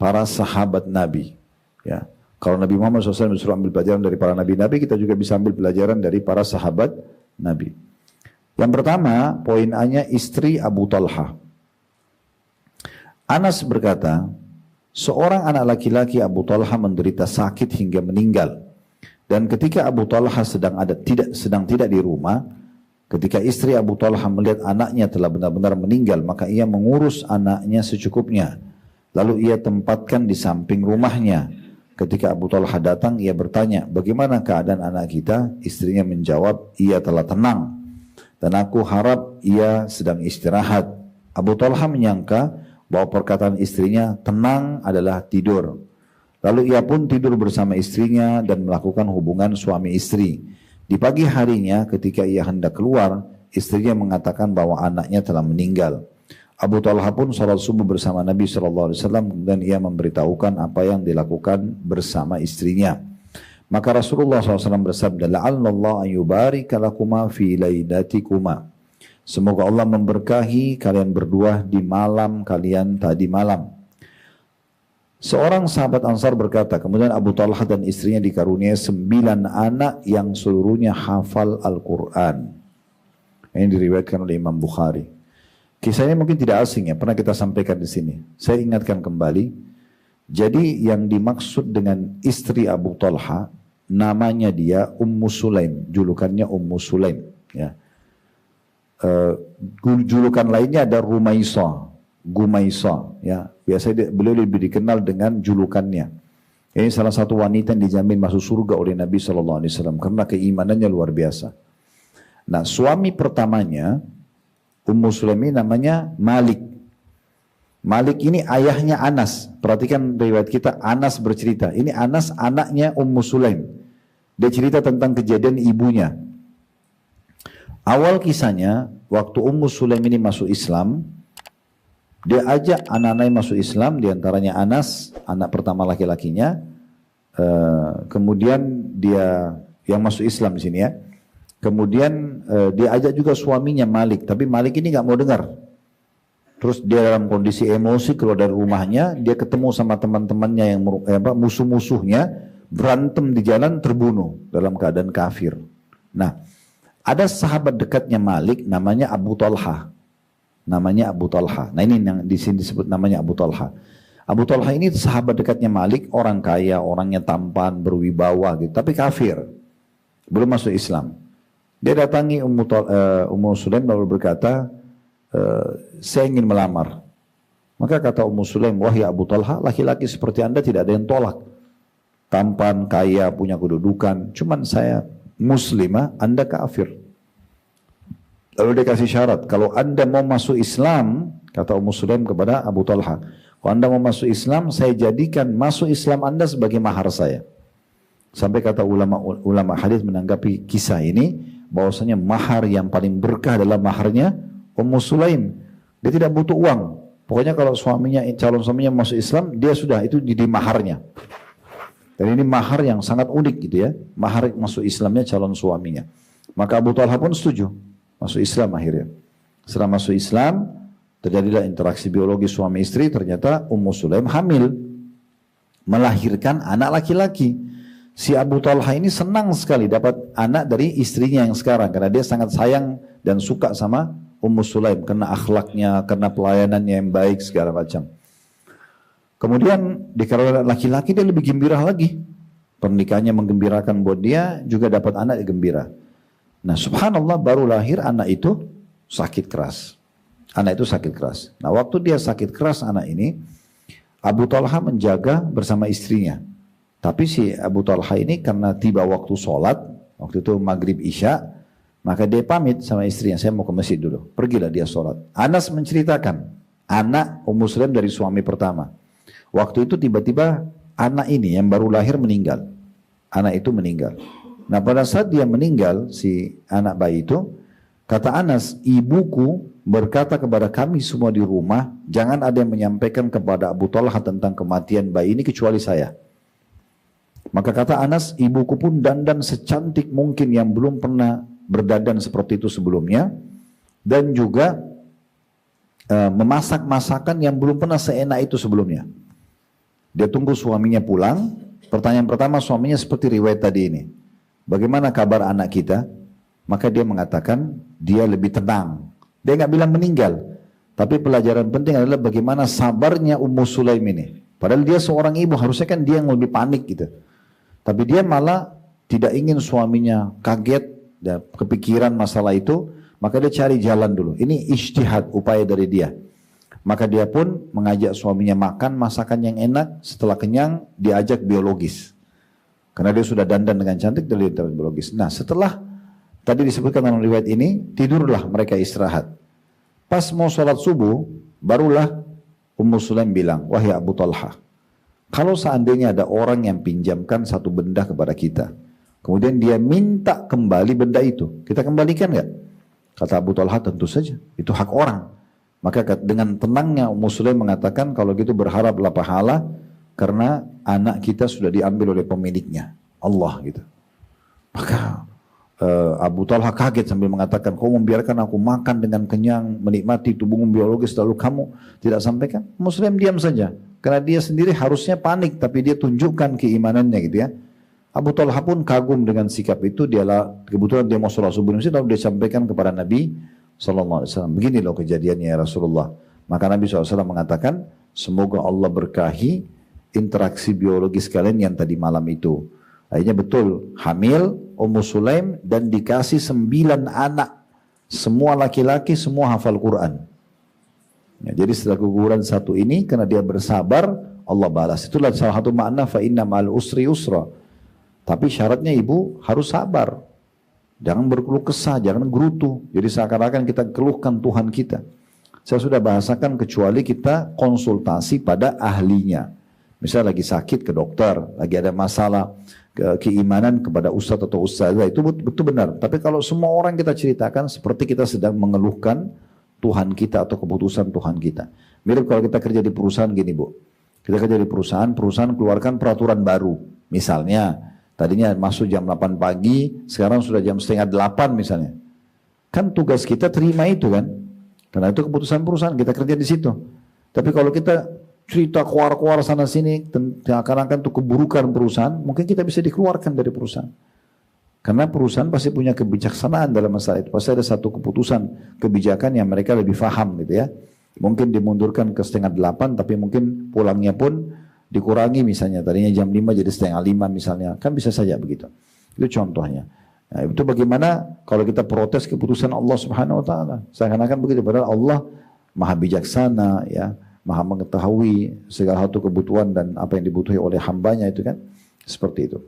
para sahabat Nabi. Ya, kalau Nabi Muhammad SAW disuruh ambil pelajaran dari para nabi-nabi, kita juga bisa ambil pelajaran dari para sahabat Nabi. Yang pertama, poin A-nya istri Abu Talha. Anas berkata, seorang anak laki-laki Abu Talha menderita sakit hingga meninggal. Dan ketika Abu Talha sedang tidak di rumah, ketika istri Abu Talha melihat anaknya telah benar-benar meninggal, maka ia mengurus anaknya secukupnya. Lalu ia tempatkan di samping rumahnya. Ketika Abu Talha datang, ia bertanya, bagaimana keadaan anak kita? Istrinya menjawab, ia telah tenang, dan aku harap ia sedang istirahat. Abu Talha menyangka bahwa perkataan istrinya tenang adalah tidur. Lalu ia pun tidur bersama istrinya dan melakukan hubungan suami istri. Di pagi harinya ketika ia hendak keluar, istrinya mengatakan bahwa anaknya telah meninggal. Abu Talha pun salat subuh bersama Nabi SAW dan ia memberitahukan apa yang dilakukan bersama istrinya. Maka Rasulullah SAW bersabda, "La'allallah an yubarika lakuma fi lailatikuma." Semoga Allah memberkahi kalian berdua di malam kalian tadi malam. Seorang sahabat Ansar berkata, kemudian Abu Talha dan istrinya dikaruniai 9 anak yang seluruhnya hafal Al-Quran. Ini diriwayatkan oleh Imam Bukhari. Kisahnya mungkin tidak asing ya, pernah kita sampaikan di sini. Saya ingatkan kembali. Jadi yang dimaksud dengan istri Abu Talha, namanya dia Ummu Sulaim, julukannya Ummu Sulaim. Ya. Julukan lainnya ada Rumaisa, Gumaisa, ya. Biasanya beliau lebih dikenal dengan julukannya. Ini salah satu wanita yang dijamin masuk surga oleh Nabi SAW karena keimanannya luar biasa. Nah, suami pertamanya Ummu Sulaim namanya Malik. Malik ini ayahnya Anas. Perhatikan riwayat kita, Anas bercerita. Ini Anas anaknya Ummu Sulaim. Dia cerita tentang kejadian ibunya. Awal kisahnya, waktu Ummu Sulaim ini masuk Islam, dia ajak anak-anaknya masuk Islam, diantaranya Anas, anak pertama laki-lakinya. Kemudian dia yang masuk Islam di sini ya. Kemudian dia ajak juga suaminya Malik, tapi Malik ini nggak mau dengar. Terus dia dalam kondisi emosi keluar dari rumahnya, dia ketemu sama teman-temannya yang musuh-musuhnya, berantem di jalan, terbunuh dalam keadaan kafir. Nah, ada sahabat dekatnya Malik namanya Abu Talha. Namanya Abu Talha. Nah ini yang di sini disebut namanya Abu Talha. Abu Talha ini sahabat dekatnya Malik, orang kaya, orangnya tampan, berwibawa gitu, tapi kafir. Belum masuk Islam. Dia datangi Ummu Sulaim lalu berkata, saya ingin melamar. Maka kata Ummu Sulaim, wahai Abu Talha, laki-laki seperti anda tidak ada yang tolak. Tampan, kaya, punya kedudukan. Cuman saya muslimah, anda kafir. Lalu dia kasih syarat, kalau anda mau masuk Islam, kata Ummu Sulaim kepada Abu Talha, kalau anda mau masuk Islam, saya jadikan masuk Islam anda sebagai mahar saya. Sampai kata ulama hadis menanggapi kisah ini, bahwasanya mahar yang paling berkah adalah maharnya Ummu Sulaim. Dia tidak butuh uang. Pokoknya kalau calon suaminya masuk Islam, dia sudah itu jadi maharnya. Dan ini mahar yang sangat unik gitu ya. Mahar masuk Islamnya calon suaminya. Maka Abu Talha pun setuju masuk Islam akhirnya. Setelah masuk Islam, terjadilah interaksi biologi suami istri, ternyata Ummu Sulaim hamil. Melahirkan anak laki-laki. Si Abu Talha ini senang sekali dapat anak dari istrinya yang sekarang. Karena dia sangat sayang dan suka sama Ummu Sulaim. Karena akhlaknya, karena pelayanannya yang baik, segala macam. Kemudian dikarenakan laki-laki dia lebih gembira lagi. Pernikahannya menggembirakan buat dia, juga dapat anak yang gembira. Nah subhanallah baru lahir anak itu sakit keras. Anak itu sakit keras. Nah waktu dia sakit keras anak ini, Abu Talha menjaga bersama istrinya. Tapi si Abu Talha ini karena tiba waktu sholat, waktu itu maghrib isya, maka dia pamit sama istrinya, saya mau ke masjid dulu. Pergilah dia sholat. Anas menceritakan, anak Ummu Sulaim dari suami pertama. Waktu itu tiba-tiba anak ini yang baru lahir meninggal. Anak itu meninggal. Nah pada saat dia meninggal, si anak bayi itu, kata Anas, ibuku berkata kepada kami semua di rumah, jangan ada yang menyampaikan kepada Abu Talha tentang kematian bayi ini kecuali saya. Maka kata Anas, ibuku pun dandan secantik mungkin yang belum pernah berdandan seperti itu sebelumnya. Dan juga memasak masakan yang belum pernah seenak itu sebelumnya. Dia tunggu suaminya pulang. Pertanyaan pertama suaminya seperti riwayat tadi ini. Bagaimana kabar anak kita? Maka dia mengatakan dia lebih tenang. Dia nggak bilang meninggal. Tapi pelajaran penting adalah bagaimana sabarnya Ummu Sulaim ini. Padahal dia seorang ibu, harusnya kan dia yang lebih panik gitu. Tapi dia malah tidak ingin suaminya kaget dan kepikiran masalah itu. Maka dia cari jalan dulu. Ini ijtihad, upaya dari dia. Maka dia pun mengajak suaminya makan masakan yang enak. Setelah kenyang, diajak biologis. Karena dia sudah dandan dengan cantik dari biologis. Nah setelah tadi disebutkan dalam riwayat ini, tidurlah mereka istirahat. Pas mau sholat subuh, barulah Ummu Sulaim bilang, wahai Abu Talha, Kalau seandainya ada orang yang pinjamkan satu benda kepada kita, kemudian dia minta kembali benda itu, kita kembalikan nggak? Kata Abu Talha, tentu saja, itu hak orang. Maka dengan tenangnya Ummu Sulaim mengatakan, kalau gitu berharaplah pahala, karena anak kita sudah diambil oleh pemiliknya, Allah gitu. Maka Abu Talha kaget sambil mengatakan, kau membiarkan aku makan dengan kenyang, menikmati tubuhmu biologis, lalu kamu tidak sampaikan? Muslim diam saja, karena dia sendiri harusnya panik, tapi dia tunjukkan keimanannya gitu ya. Abu Talha pun kagum dengan sikap itu, kebetulan dia mau sholat subuh, lalu dia sampaikan kepada Nabi SAW. Begini loh kejadiannya ya Rasulullah. Maka Nabi SAW mengatakan, semoga Allah berkahi interaksi biologis kalian yang tadi malam itu. Akhirnya betul, hamil Ummu Sulaim dan dikasih 9 anak. Semua laki-laki, semua hafal Quran. Ya, jadi setelah keguguran satu ini, karena dia bersabar, Allah balas. Itulah salah satu makna, fa inna ma'al usri usra. Tapi syaratnya ibu harus sabar. Jangan berkeluh kesah, jangan gerutu. Jadi seakan-akan kita keluhkan Tuhan kita. Saya sudah bahasakan kecuali kita konsultasi pada ahlinya. Misal lagi sakit ke dokter, lagi ada masalah keimanan kepada ustadz atau ustazah, itu betul benar. Tapi kalau semua orang kita ceritakan seperti kita sedang mengeluhkan Tuhan kita atau keputusan Tuhan kita. Mirip kalau kita kerja di perusahaan gini Bu. Kita kerja di perusahaan keluarkan peraturan baru. Misalnya, tadinya masuk jam 8 pagi, sekarang sudah jam setengah 8 misalnya. Kan tugas kita terima itu kan. Karena itu keputusan perusahaan, kita kerja di situ. Tapi kalau kita cerita keluar-keluar sana sini, akan itu keburukan perusahaan, mungkin kita bisa dikeluarkan dari perusahaan. Karena perusahaan pasti punya kebijaksanaan dalam masalah itu. Pasti ada satu keputusan, kebijakan yang mereka lebih paham gitu ya. Mungkin dimundurkan ke setengah 8, tapi mungkin pulangnya pun dikurangi misalnya. Tadinya jam 5 jadi setengah 5 misalnya. Kan bisa saja begitu. Itu contohnya. Nah, itu bagaimana kalau kita protes keputusan Allah Subhanahu Wa Taala. Seakan-akan begitu. Padahal Allah maha bijaksana ya. Maha mengetahui segala satu kebutuhan dan apa yang dibutuhi oleh hambanya itu kan. Seperti itu.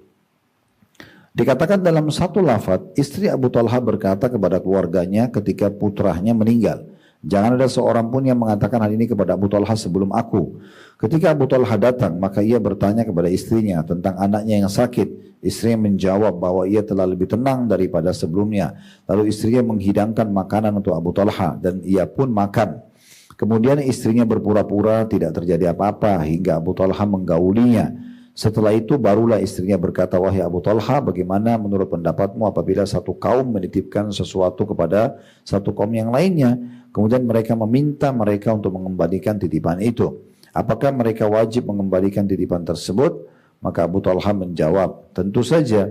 Dikatakan dalam satu lafaz, istri Abu Talha berkata kepada keluarganya ketika putranya meninggal. Jangan ada seorang pun yang mengatakan hal ini kepada Abu Talha sebelum aku. Ketika Abu Talha datang, maka ia bertanya kepada istrinya tentang anaknya yang sakit. Istrinya menjawab bahwa ia telah lebih tenang daripada sebelumnya. Lalu istrinya menghidangkan makanan untuk Abu Talha dan ia pun makan. Kemudian istrinya berpura-pura tidak terjadi apa-apa hingga Abu Talha menggaulinya. Setelah itu barulah istrinya berkata, wahai Abu Talha, bagaimana menurut pendapatmu apabila satu kaum menitipkan sesuatu kepada satu kaum yang lainnya, kemudian mereka meminta mereka untuk mengembalikan titipan itu. Apakah mereka wajib mengembalikan titipan tersebut? Maka Abu Talha menjawab, tentu saja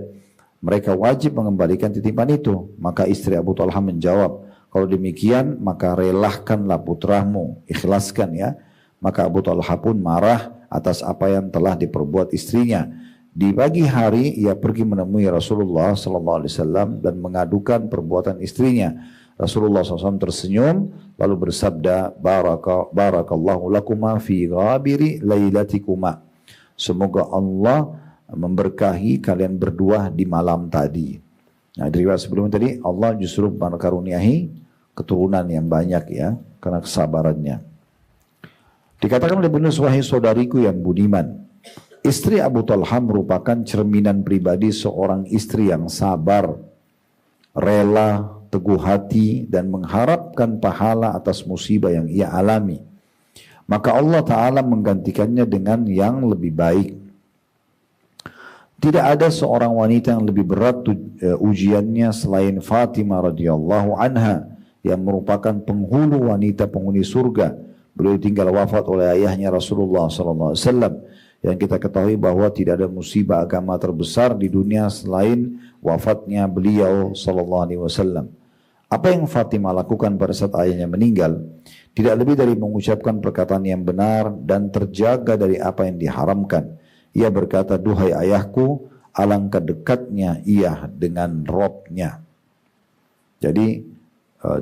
mereka wajib mengembalikan titipan itu. Maka istri Abu Talha menjawab, kalau demikian maka relahkanlah putramu, ikhlaskan ya. Maka Abu Talha pun marah atas apa yang telah diperbuat istrinya. Di pagi hari ia pergi menemui Rasulullah SAW dan mengadukan perbuatan istrinya. Rasulullah SAW tersenyum lalu bersabda, barakallahu lakuma fi ghabiri lailatikuma. Semoga Allah memberkahi kalian berdua di malam tadi. Nah, dari riwayat sebelumnya tadi Allah justru menkaruniai keturunan yang banyak ya karena kesabarannya. Dikatakan oleh Ibnu Wahai saudariku yang budiman, istri Abu Talha merupakan cerminan pribadi seorang istri yang sabar, rela, teguh hati dan mengharapkan pahala atas musibah yang ia alami. Maka Allah Ta'ala menggantikannya dengan yang lebih baik. Tidak ada seorang wanita yang lebih berat ujiannya selain Fatimah radhiyallahu anha yang merupakan penghulu wanita penghuni surga. Beliau tinggal wafat oleh ayahnya Rasulullah SAW. Yang kita ketahui bahwa tidak ada musibah agama terbesar di dunia selain wafatnya beliau SAW. Apa yang Fatimah lakukan pada saat ayahnya meninggal? Tidak lebih dari mengucapkan perkataan yang benar dan terjaga dari apa yang diharamkan. Ia berkata, duhai ayahku, alangkah dekatnya ia dengan Robnya. Jadi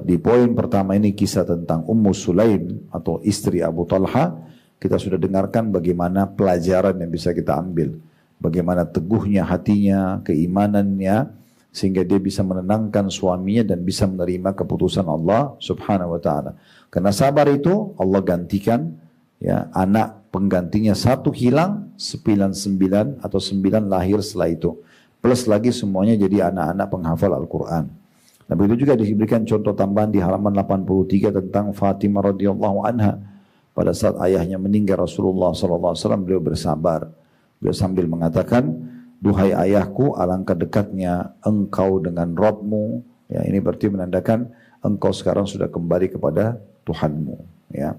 di poin pertama ini kisah tentang Ummu Sulaim atau istri Abu Talha. Kita sudah dengarkan bagaimana pelajaran yang bisa kita ambil. Bagaimana teguhnya hatinya, keimanannya, sehingga dia bisa menenangkan suaminya dan bisa menerima keputusan Allah Subhanahu wa Ta'ala. Karena sabar itu Allah gantikan ya anak penggantinya 1 hilang, 99 atau 9 lahir setelah itu. Plus lagi semuanya jadi anak-anak penghafal Al-Quran. Nah begitu juga diberikan contoh tambahan di halaman 83 tentang Fatimah radhiyallahu anha. Pada saat ayahnya meninggal Rasulullah SAW beliau bersabar. Beliau sambil mengatakan, duhai ayahku, alangkah dekatnya engkau dengan Rabbmu. Ya, ini berarti menandakan engkau sekarang sudah kembali kepada Tuhanmu. Ya.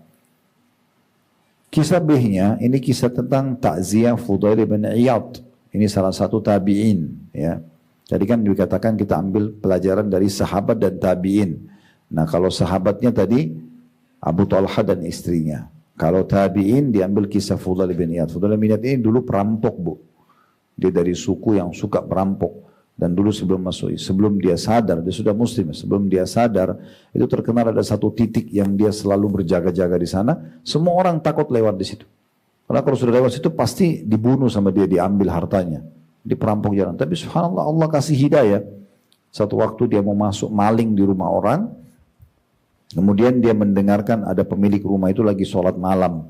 Kisah B-nya, ini kisah tentang takziah Fudail bin Iyad. Ini salah satu tabi'in. Ya. Jadi kan dikatakan kita ambil pelajaran dari sahabat dan tabi'in. Nah kalau sahabatnya tadi Abu Talha dan istrinya. Kalau tabi'in diambil kisah Fudail bin Iyad. Fudail bin Iyad ini dulu perampok, Bu. Dia dari suku yang suka perampok. Dan dulu sebelum dia sadar, dia sudah muslim, sebelum dia sadar, itu terkenal ada satu titik yang dia selalu berjaga-jaga di sana, semua orang takut lewat di situ. Karena kalau sudah lewat situ pasti dibunuh sama dia, diambil hartanya, diperampok jalan. Tapi subhanallah Allah kasih hidayah. Satu waktu dia mau masuk maling di rumah orang, kemudian dia mendengarkan ada pemilik rumah itu lagi sholat malam,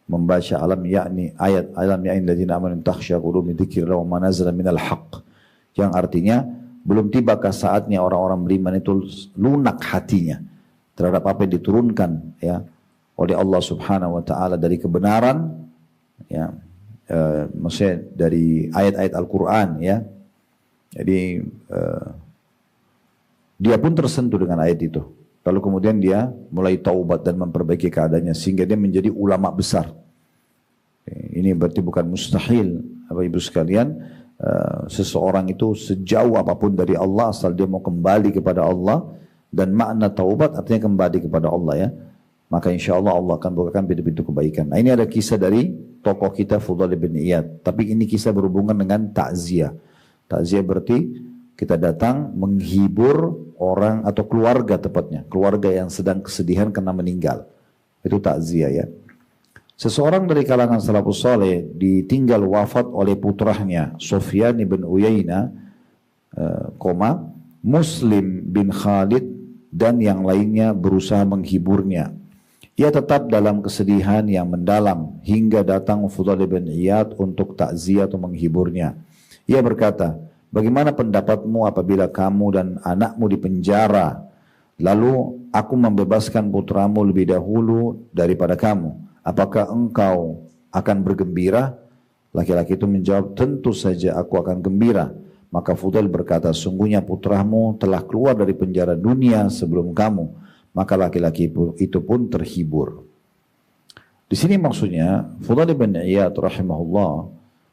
membaca ayat alam ya'ni alladzina amanu takhsha qulubuhum min dzikrillah wa ma nazala minal haqq. Yang artinya belum tibakah saatnya orang-orang beriman itu lunak hatinya terhadap apa yang diturunkan ya oleh Allah Subhanahu wa taala dari kebenaran ya, maksudnya dari ayat-ayat Al-Qur'an ya. Jadi dia pun tersentuh dengan ayat itu. Lalu kemudian dia mulai taubat dan memperbaiki keadaannya sehingga dia menjadi ulama besar. Ini berarti bukan mustahil Bapak Ibu sekalian. Seseorang itu sejauh apapun dari Allah asal dia mau kembali kepada Allah, dan makna taubat artinya kembali kepada Allah ya, maka insya Allah Allah akan bukakan pintu-pintu kebaikan. Nah ini ada kisah dari tokoh kita Fudail bin Iyad, tapi ini kisah berhubungan dengan takziah. Takziah berarti kita datang menghibur orang atau keluarga, tepatnya keluarga yang sedang kesedihan karena meninggal, itu takziah ya. Seseorang dari kalangan salafus saleh ditinggal wafat oleh putranya Sufyan bin Uyainah, Muslim bin Khalid dan yang lainnya berusaha menghiburnya. Ia tetap dalam kesedihan yang mendalam hingga datang Fudail bin Iyad untuk takziah atau menghiburnya. Ia berkata, bagaimana pendapatmu apabila kamu dan anakmu dipenjara, lalu aku membebaskan putramu lebih dahulu daripada kamu? Apakah engkau akan bergembira? Laki-laki itu menjawab, tentu saja aku akan gembira. Maka Fudail berkata, sungguhnya putramu telah keluar dari penjara dunia sebelum kamu. Maka laki-laki itu pun terhibur. Di sini maksudnya Fudail bin Iyad rahimahullah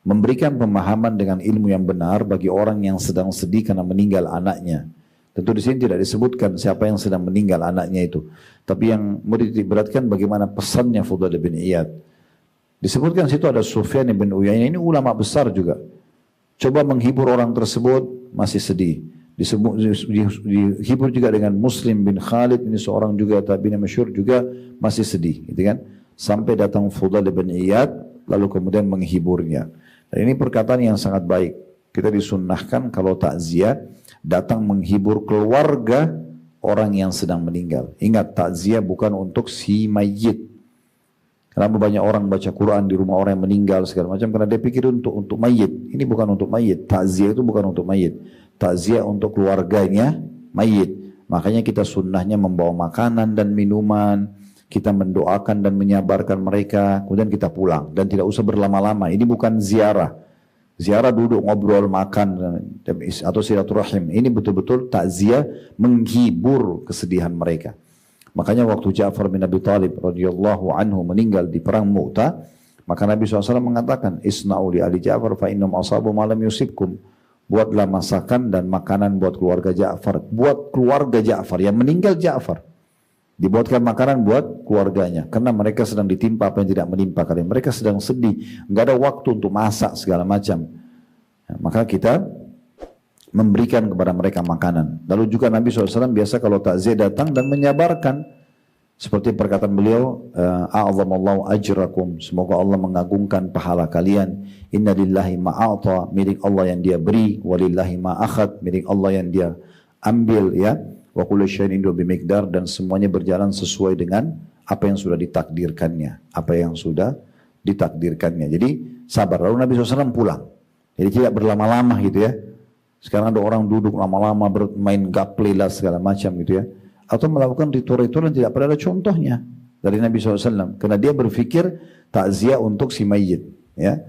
memberikan pemahaman dengan ilmu yang benar bagi orang yang sedang sedih karena meninggal anaknya. Tentu di sini tidak disebutkan siapa yang sedang meninggal anaknya itu. Tapi yang mau diberatkan bagaimana pesannya Fudail bin Iyad. Disebutkan situ ada Sufyan bin Uyainah, ini ulama besar juga. Coba menghibur orang tersebut masih sedih. Dihibur juga dengan Muslim bin Khalid, ini seorang juga tabi'in masyhur juga masih sedih, gitu kan? Sampai datang Fudail bin Iyad lalu kemudian menghiburnya. Dan ini perkataan yang sangat baik. Kita disunnahkan kalau takziah datang menghibur keluarga orang yang sedang meninggal. Ingat, takziah bukan untuk si mayit. Kenapa banyak orang baca Quran di rumah orang yang meninggal segala macam? Karena dia pikir untuk mayit. Ini bukan untuk mayit. Takziah itu bukan untuk mayit. Takziah untuk keluarganya mayit. Makanya kita sunnahnya membawa makanan dan minuman. Kita mendoakan dan menyabarkan mereka. Kemudian kita pulang. Dan tidak usah berlama-lama. Ini bukan ziarah. Ziarah duduk ngobrol makan atau silaturahim. Ini betul-betul takziah menghibur kesedihan mereka. Makanya waktu Ja'far bin Abi Thalib radhiyallahu anhu meninggal di perang Mu'tah, maka Nabi SAW mengatakan, Isna'u li ali Ja'far fa innam asabu ma lam yusibkum. Buatlah masakan dan makanan buat keluarga Ja'far. Buat keluarga Ja'far yang meninggal Ja'far. Dibuatkan makanan buat keluarganya. Karena mereka sedang ditimpa apa yang tidak menimpa kalian. Mereka sedang sedih. Enggak ada waktu untuk masak segala macam. Ya, maka kita memberikan kepada mereka makanan. Lalu juga Nabi SAW biasa kalau takziah datang dan menyabarkan. Seperti perkataan beliau, A'azamallahu ajrakum. Semoga Allah mengagungkan pahala kalian. Inna lillahi ma'ata. Milik Allah yang dia beri. Walillahi ma'akhad. Milik Allah yang dia ambil ya. Wa kullu syai'in indahu bimiqdar, dan semuanya berjalan sesuai dengan apa yang sudah ditakdirkannya, apa yang sudah ditakdirkannya. Jadi sabar. Lalu Nabi SAW pulang. Jadi tidak berlama-lama gitu ya. Sekarang ada orang duduk lama-lama bermain gaple lah segala macam gitu ya. Atau melakukan ritual-ritual yang tidak pernah ada contohnya dari Nabi SAW. Karena dia berpikir takziah untuk si mayit. Ya.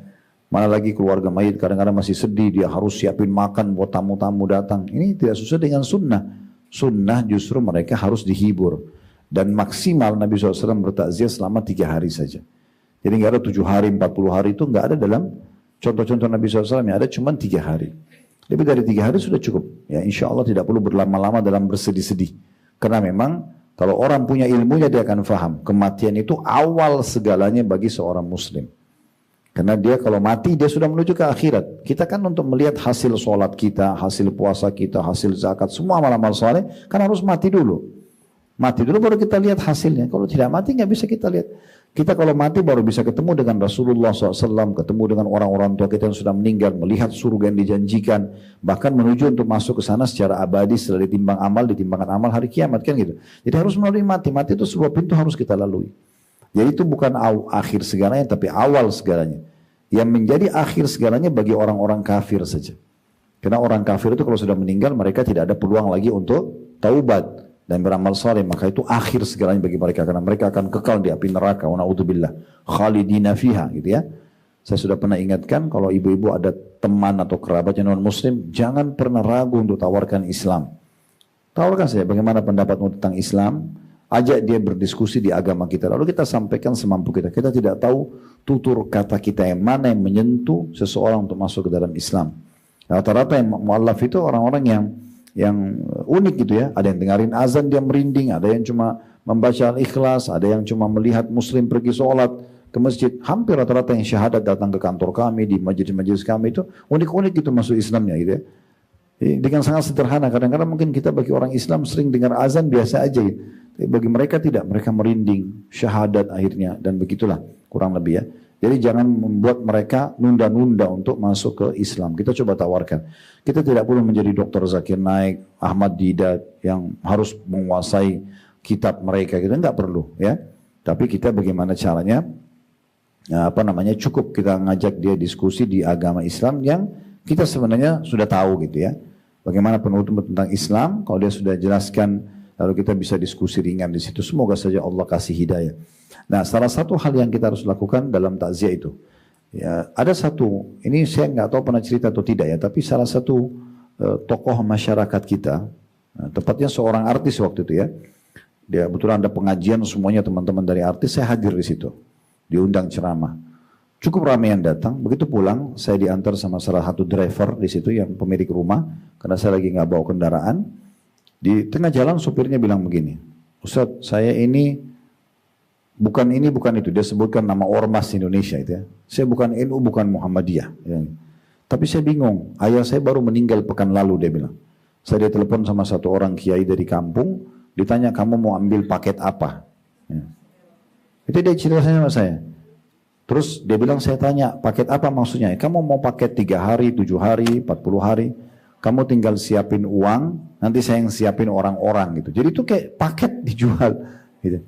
Mana lagi keluarga mayit kadang-kadang masih sedih. Dia harus siapin makan buat tamu-tamu datang. Ini tidak sesuai dengan sunnah. Sunnah justru mereka harus dihibur. Dan maksimal Nabi SAW bertakziah selama 3 hari saja. Jadi nggak ada 7 hari, 40 hari itu nggak ada dalam contoh-contoh Nabi SAW. Yang ada cuma 3 hari. Lebih dari 3 hari sudah cukup. Ya, insya Allah tidak perlu berlama-lama dalam bersedih-sedih. Karena memang kalau orang punya ilmunya dia akan faham. Kematian itu awal segalanya bagi seorang muslim. Karena dia kalau mati dia sudah menuju ke akhirat. Kita kan untuk melihat hasil sholat kita, hasil puasa kita, hasil zakat, semua amal-amal soleh kan harus mati dulu. Mati dulu baru kita lihat hasilnya. Kalau tidak mati nggak bisa kita lihat. Kita kalau mati baru bisa ketemu dengan Rasulullah SAW, ketemu dengan orang-orang tua kita yang sudah meninggal, melihat surga yang dijanjikan, bahkan menuju untuk masuk ke sana secara abadi setelah ditimbang amal, ditimbangkan amal hari kiamat kan gitu. Jadi harus melalui mati. Mati itu sebuah pintu harus kita lalui. Jadi itu bukan akhir segalanya, tapi awal segalanya. Yang menjadi akhir segalanya bagi orang-orang kafir saja. Karena orang kafir itu kalau sudah meninggal, mereka tidak ada peluang lagi untuk taubat dan beramal saleh, maka itu akhir segalanya bagi mereka, karena mereka akan kekal di api neraka. Wa na'udzubillah, khalidina fiha, gitu ya. Saya sudah pernah ingatkan kalau ibu-ibu ada teman atau kerabat yang non muslim, jangan pernah ragu untuk tawarkan Islam. Tawarkan saja bagaimana pendapatmu tentang Islam, ajak dia berdiskusi di agama kita, lalu kita sampaikan semampu kita. Kita tidak tahu tutur kata kita yang mana yang menyentuh seseorang untuk masuk ke dalam Islam. Rata-rata yang mu'allaf itu orang-orang yang unik gitu ya. Ada yang dengarin azan dia merinding, ada yang cuma membaca Al-Ikhlas, ada yang cuma melihat muslim pergi sholat ke masjid. Hampir rata-rata yang syahadat datang ke kantor kami, di majelis-majelis kami itu unik-unik gitu masuk Islamnya gitu ya. Dengan sangat sederhana. Kadang-kadang mungkin kita bagi orang Islam sering dengar azan biasa aja gitu. Tapi bagi mereka tidak, mereka merinding, syahadat akhirnya, dan begitulah kurang lebih ya. Jadi jangan membuat mereka nunda-nunda untuk masuk ke Islam. Kita coba tawarkan. Kita tidak perlu menjadi Dr. Zakir Naik, Ahmad Didat yang harus menguasai kitab mereka. Kita nggak perlu ya. Tapi kita bagaimana caranya? Cukup kita ngajak dia diskusi di agama Islam yang kita sebenarnya sudah tahu gitu ya. Bagaimana penutup tentang Islam? Kalau dia sudah jelaskan, lalu kita bisa diskusi ringan di situ. Semoga saja Allah kasih hidayah. Nah, salah satu hal yang kita harus lakukan dalam takziah itu, ya, ada satu, ini saya nggak tahu pernah cerita atau tidak ya, tapi salah satu tokoh masyarakat kita, tepatnya seorang artis waktu itu ya, dia kebetulan ada pengajian semuanya teman-teman dari artis, saya hadir di situ, diundang ceramah, cukup ramai yang datang. Begitu pulang, saya diantar sama salah satu driver di situ yang pemilik rumah, karena saya lagi nggak bawa kendaraan. Di tengah jalan supirnya bilang begini, Ustadz, saya ini bukan itu, dia sebutkan nama ormas Indonesia itu ya. Saya bukan NU, bukan Muhammadiyah. Ya. Tapi saya bingung, ayah saya baru meninggal pekan lalu, dia bilang. Saya ditelepon sama satu orang kiai dari kampung, ditanya kamu mau ambil paket apa? Ya. Itu dia cerita sama saya. Terus dia bilang, saya tanya, paket apa maksudnya? Kamu mau paket 3 hari, 7 hari, 40 hari? Kamu tinggal siapin uang, nanti saya yang siapin orang-orang gitu. Jadi itu kayak paket dijual gitu.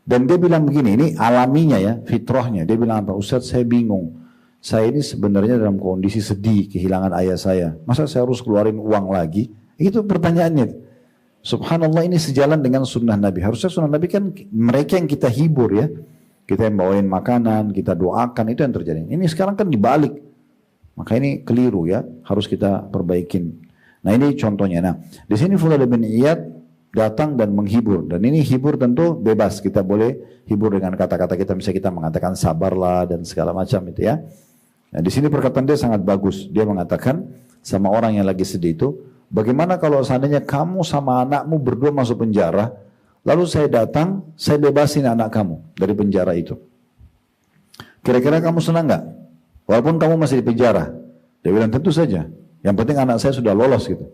Dan dia bilang begini, ini alaminya ya, fitrahnya. Dia bilang apa? Ustadz, saya bingung. Saya ini sebenarnya dalam kondisi sedih, kehilangan ayah saya. Masa saya harus keluarin uang lagi? Itu pertanyaannya. Subhanallah, ini sejalan dengan sunnah Nabi. Harusnya sunnah Nabi kan mereka yang kita hibur ya. Kita yang bawain makanan, kita doakan, itu yang terjadi. Ini sekarang kan dibalik. Maka ini keliru ya, harus kita perbaikin. Nah ini contohnya. Nah di sini Fudail bin Iyad datang dan menghibur, dan ini hibur tentu bebas, kita boleh hibur dengan kata-kata kita, misalnya kita mengatakan sabarlah dan segala macam itu ya. Nah di sini perkataan dia sangat bagus, dia mengatakan sama orang yang lagi sedih itu, bagaimana kalau seandainya kamu sama anakmu berdua masuk penjara, lalu saya datang, saya bebasin anak kamu dari penjara itu, kira-kira kamu senang nggak? Walaupun kamu masih di penjara. Dia bilang tentu saja, yang penting anak saya sudah lolos gitu.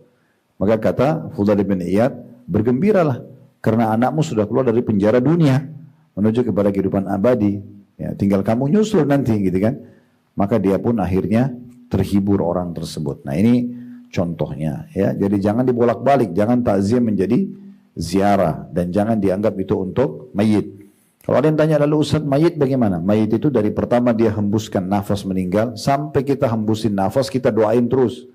Maka kata Fudail bin Iyad, bergembiralah karena anakmu sudah keluar dari penjara dunia menuju kepada kehidupan abadi. Ya, tinggal kamu nyusul nanti gitu kan. Maka dia pun akhirnya terhibur orang tersebut. Nah ini contohnya ya. Jadi jangan dibolak-balik, jangan takziah menjadi ziarah dan jangan dianggap itu untuk mayit. Kalau ada yang tanya lalu Ustaz mayit bagaimana? Mayit itu dari pertama dia hembuskan nafas meninggal sampai kita hembusin nafas kita doain terus.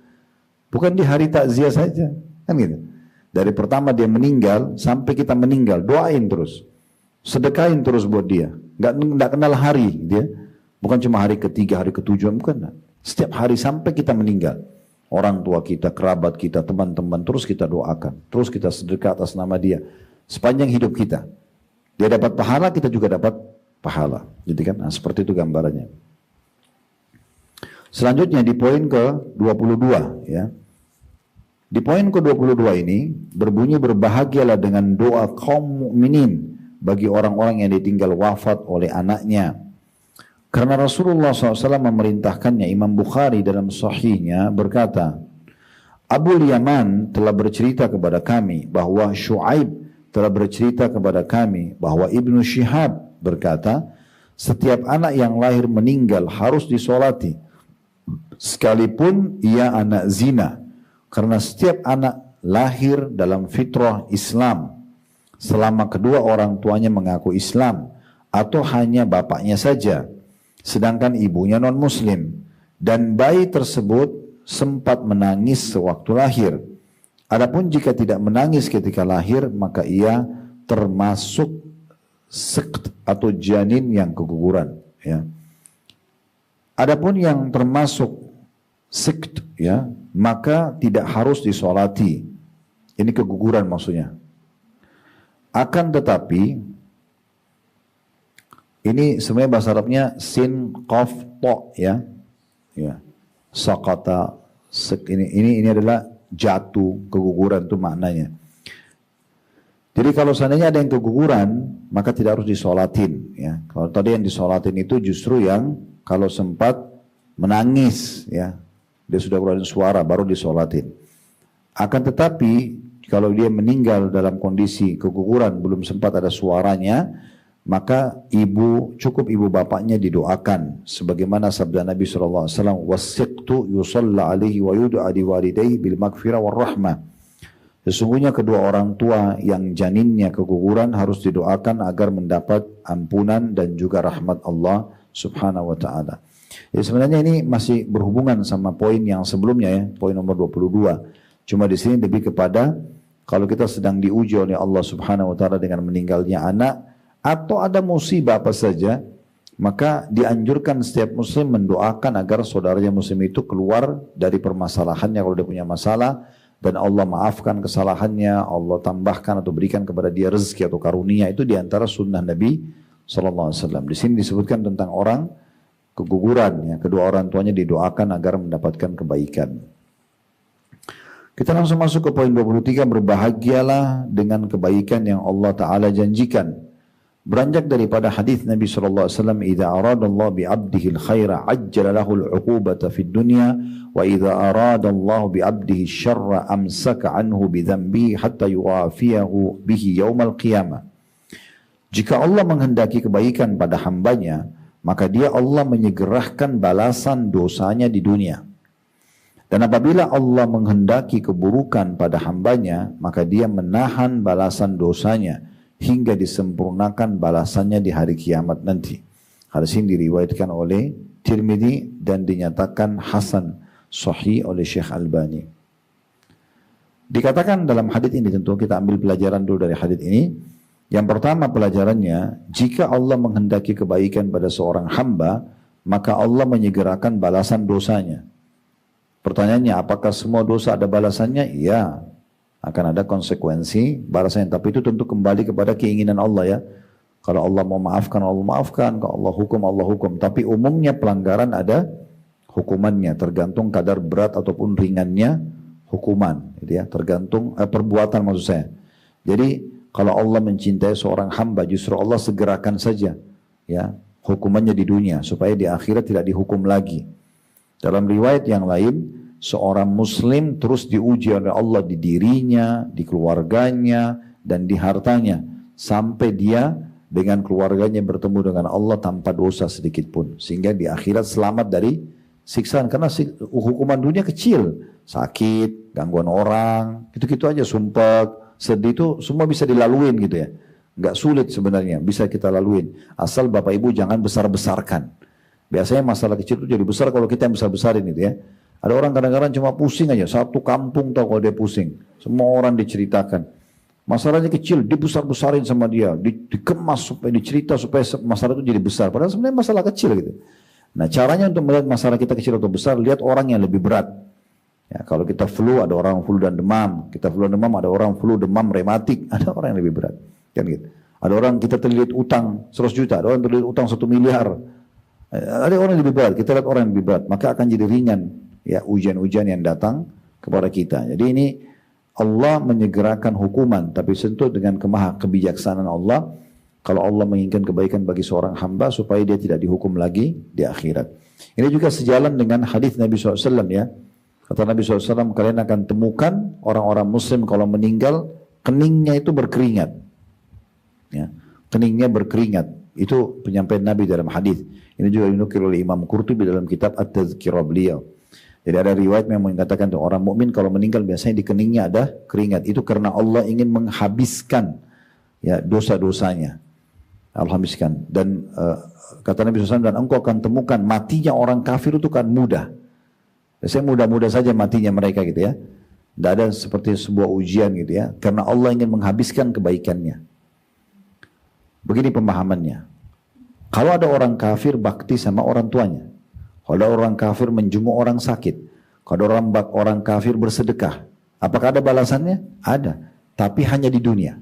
Bukan di hari takziah saja, kan gitu. Dari pertama dia meninggal sampai kita meninggal doain terus, sedekahin terus buat dia. Nggak kenal hari dia. Bukan cuma hari ketiga, hari ketujuh, bukan. Setiap hari sampai kita meninggal. Orang tua kita, kerabat kita, teman-teman terus kita doakan, terus kita sedekah atas nama dia sepanjang hidup kita. Dia dapat pahala, kita juga dapat pahala. Gitu kan? Nah, seperti itu gambarannya. Selanjutnya di poin ke-22 ya. Di poin ke-22 ini berbunyi berbahagialah dengan doa kaum mukminin bagi orang-orang yang ditinggal wafat oleh anaknya. Karena Rasulullah SAW memerintahkannya. Imam Bukhari dalam sahihnya berkata, Abu Yaman telah bercerita kepada kami bahwa Shu'aib telah bercerita kepada kami bahwa Ibnu Syihab berkata, setiap anak yang lahir meninggal harus disolati, sekalipun ia anak zina, karena setiap anak lahir dalam fitrah Islam, selama kedua orang tuanya mengaku Islam, atau hanya bapaknya saja, sedangkan ibunya non-muslim, dan bayi tersebut sempat menangis sewaktu lahir. Adapun jika tidak menangis ketika lahir, maka ia termasuk sekt atau janin yang keguguran. Ya. Adapun yang termasuk sekt, ya, maka tidak harus disolati. Ini keguguran maksudnya. Akan tetapi, ini sebenarnya bahasa Arabnya sin, qaf, to, ya. Ya. Sakata, ini adalah jatuh, keguguran itu maknanya. Jadi kalau seandainya ada yang keguguran, maka tidak harus disolatin. Ya. Kalau tadi yang disolatin itu justru yang kalau sempat menangis, ya, dia sudah keluarin suara baru disolatin. Akan tetapi kalau dia meninggal dalam kondisi keguguran belum sempat ada suaranya, maka cukup ibu bapaknya didoakan sebagaimana sabda Nabi SAW, wasiqtu yusalla alaihi wa yud'a liwalidayhi bil maghfirah war rahmah. Sesungguhnya kedua orang tua yang janinnya keguguran harus didoakan agar mendapat ampunan dan juga rahmat Allah Subhanahu wa taala. Jadi sebenarnya ini masih berhubungan sama poin yang sebelumnya ya, poin nomor 22. Cuma di sini lebih kepada kalau kita sedang diuji oleh Allah Subhanahu wa taala dengan meninggalnya anak atau ada musibah apa saja, maka dianjurkan setiap muslim mendoakan agar saudaranya muslim itu keluar dari permasalahannya kalau dia punya masalah, dan Allah maafkan kesalahannya, Allah tambahkan atau berikan kepada dia rezeki atau karunia. Itu diantara sunnah Nabi SAW. Di sini disebutkan tentang orang keguguran, ya, kedua orang tuanya didoakan agar mendapatkan kebaikan. Kita langsung masuk ke poin 23, berbahagialah dengan kebaikan yang Allah Ta'ala janjikan. Beranjak daripada hadis Nabi SAW, "Idza aradallahu bi'abdihi al-khaira ajjala lahu al-'uqubata fid dunya wa idza aradallahu bi'abdihi asy-syarra amsaka 'anhu bi dhanbihi hatta yuwafiyahu bihi yaumal qiyamah." Jika Allah menghendaki kebaikan pada hambanya, maka dia Allah menyegerakan balasan dosanya di dunia. Dan apabila Allah menghendaki keburukan pada hambanya, maka dia menahan balasan dosanya hingga disempurnakan balasannya di hari kiamat nanti. Hadis ini diriwayatkan oleh Tirmidzi dan dinyatakan hasan sahih oleh Syekh Albani. Dikatakan dalam hadis ini, tentu kita ambil pelajaran dulu dari hadis ini. Yang pertama pelajarannya, jika Allah menghendaki kebaikan pada seorang hamba, maka Allah menyegerakan balasan dosanya. Pertanyaannya, apakah semua dosa ada balasannya? Iya. Akan ada konsekuensi balasan, tapi itu tentu kembali kepada keinginan Allah ya. Kalau Allah mau maafkan, Allah maafkan. Kalau Allah hukum. Tapi umumnya pelanggaran ada hukumannya, tergantung kadar berat ataupun ringannya hukuman, gitu ya. Tergantung perbuatan maksud saya. Jadi kalau Allah mencintai seorang hamba, justru Allah segerakan saja ya hukumannya di dunia supaya di akhirat tidak dihukum lagi. Dalam riwayat yang lain, seorang muslim terus diuji oleh Allah di dirinya, di keluarganya, dan di hartanya. Sampai dia dengan keluarganya bertemu dengan Allah tanpa dosa sedikit pun. Sehingga di akhirat selamat dari siksaan. Karena hukuman dunia kecil. Sakit, gangguan orang, gitu-gitu aja, sumpah, sedih itu semua bisa dilaluin gitu ya. Nggak sulit sebenarnya, bisa kita laluin. Asal Bapak Ibu jangan besar-besarkan. Biasanya masalah kecil itu jadi besar kalau kita yang besar-besarin itu ya. Ada orang kadang-kadang cuma pusing aja, satu kampung tahu kalau dia pusing. Semua orang diceritakan. Masalahnya kecil, dibesar-besarin sama dia, dikemas supaya dicerita supaya masalah itu jadi besar. Padahal sebenarnya masalah kecil gitu. Nah caranya untuk melihat masalah kita kecil atau besar, lihat orang yang lebih berat. Ya, kalau kita flu, ada orang flu dan demam. Kita flu dan demam, ada orang flu, demam, rematik. Ada orang yang lebih berat. Kan gitu. Ada orang kita terlilit utang 100 juta, ada orang terlilit utang 1 miliar. Ada orang yang lebih berat, kita lihat orang yang lebih berat. Maka akan jadi ringan ya ujian-ujian yang datang kepada kita. Jadi ini Allah menyegerakan hukuman, tapi tentu dengan kebijaksanaan Allah. Kalau Allah menginginkan kebaikan bagi seorang hamba supaya dia tidak dihukum lagi di akhirat. Ini juga sejalan dengan hadis Nabi SAW ya. Kata Nabi SAW, kalian akan temukan orang-orang muslim kalau meninggal, keningnya itu berkeringat. Ya, keningnya berkeringat. Itu penyampaian Nabi dalam hadis. Ini juga dinukil oleh Imam Qurtubi dalam kitab At-Tazkirah beliau. Jadi ada riwayat yang mengatakan orang mukmin kalau meninggal biasanya di keningnya ada keringat. Itu karena Allah ingin menghabiskan ya dosa-dosanya. Alhamdulillah. Dan kata Nabi SAW, dan engkau akan temukan matinya orang kafir itu kan mudah. Biasanya mudah-mudah saja matinya mereka gitu ya. Tidak ada seperti sebuah ujian gitu ya. Karena Allah ingin menghabiskan kebaikannya. Begini pemahamannya. Kalau ada orang kafir bakti sama orang tuanya. Kalau ada orang kafir menjenguk orang sakit. Kalau ada orang kafir bersedekah. Apakah ada balasannya? Ada. Tapi hanya di dunia.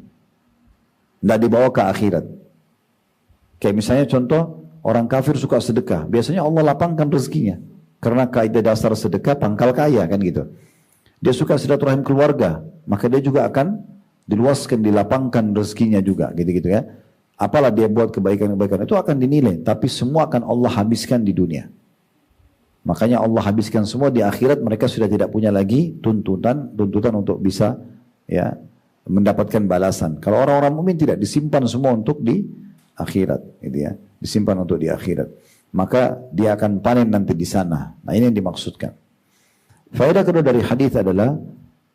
Tidak dibawa ke akhirat. Kayak misalnya contoh, orang kafir suka sedekah. Biasanya Allah lapangkan rezekinya. Karena kaidah dasar sedekah pangkal kaya kan gitu. Dia suka silaturahim keluarga. Maka dia juga akan diluaskan, dilapangkan rezekinya juga gitu-gitu ya. Apalah dia buat kebaikan-kebaikan itu akan dinilai, tapi semua akan Allah habiskan di dunia. Makanya Allah habiskan semua di akhirat, mereka sudah tidak punya lagi tuntutan untuk bisa ya mendapatkan balasan. Kalau orang-orang mukmin tidak disimpan semua untuk di akhirat, gitu ya. Disimpan untuk di akhirat. Maka dia akan panen nanti di sana. Nah, ini yang dimaksudkan. Faedah kedua dari hadis adalah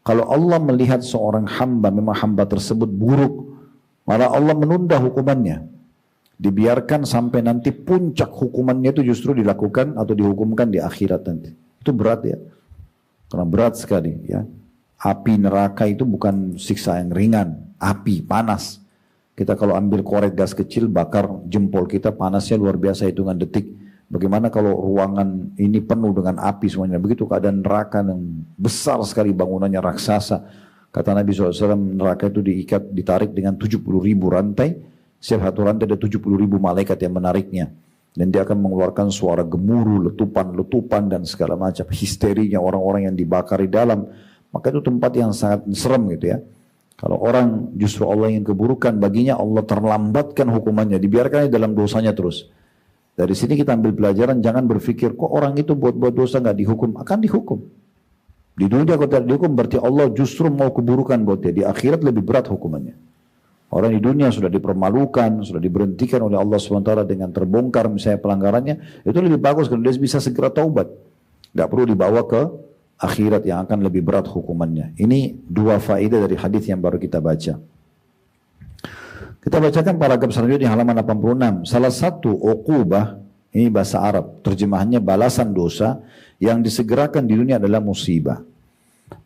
kalau Allah melihat seorang hamba memang hamba tersebut buruk, malah Allah menunda hukumannya. Dibiarkan sampai nanti puncak hukumannya itu justru dilakukan atau dihukumkan di akhirat nanti. Itu berat ya. Karena berat sekali ya. Api neraka itu bukan siksa yang ringan. Api, panas. Kita kalau ambil korek gas kecil, bakar jempol kita, panasnya luar biasa hitungan detik. Bagaimana kalau ruangan ini penuh dengan api semuanya. Begitu keadaan neraka yang besar sekali bangunannya raksasa. Kata Nabi SAW, neraka itu ditarik dengan 70.000 rantai. Setiap satu rantai ada 70.000 malaikat yang menariknya. Dan dia akan mengeluarkan suara gemuruh, letupan dan segala macam. Histerinya orang-orang yang dibakar di dalam. Maka itu tempat yang sangat serem gitu ya. Kalau orang justru Allah yang keburukan baginya, Allah terlambatkan hukumannya. Dibiarkan dalam dosanya terus. Dari sini kita ambil pelajaran, jangan berpikir, kok orang itu buat-buat dosa nggak dihukum. Akan dihukum. Di dunia kalau tidak dihukum berarti Allah justru mau keburukan buat dia. Di akhirat lebih berat hukumannya. Orang di dunia sudah dipermalukan, sudah diberhentikan oleh Allah SWT dengan terbongkar misalnya pelanggarannya. Itu lebih bagus kalau dia bisa segera taubat. Tidak perlu dibawa ke akhirat yang akan lebih berat hukumannya. Ini dua faedah dari hadis yang baru kita baca. Kita bacakan paragraf selanjutnya halaman 86. Salah satu uqubah, ini bahasa Arab, terjemahannya balasan dosa yang disegerakan di dunia adalah musibah.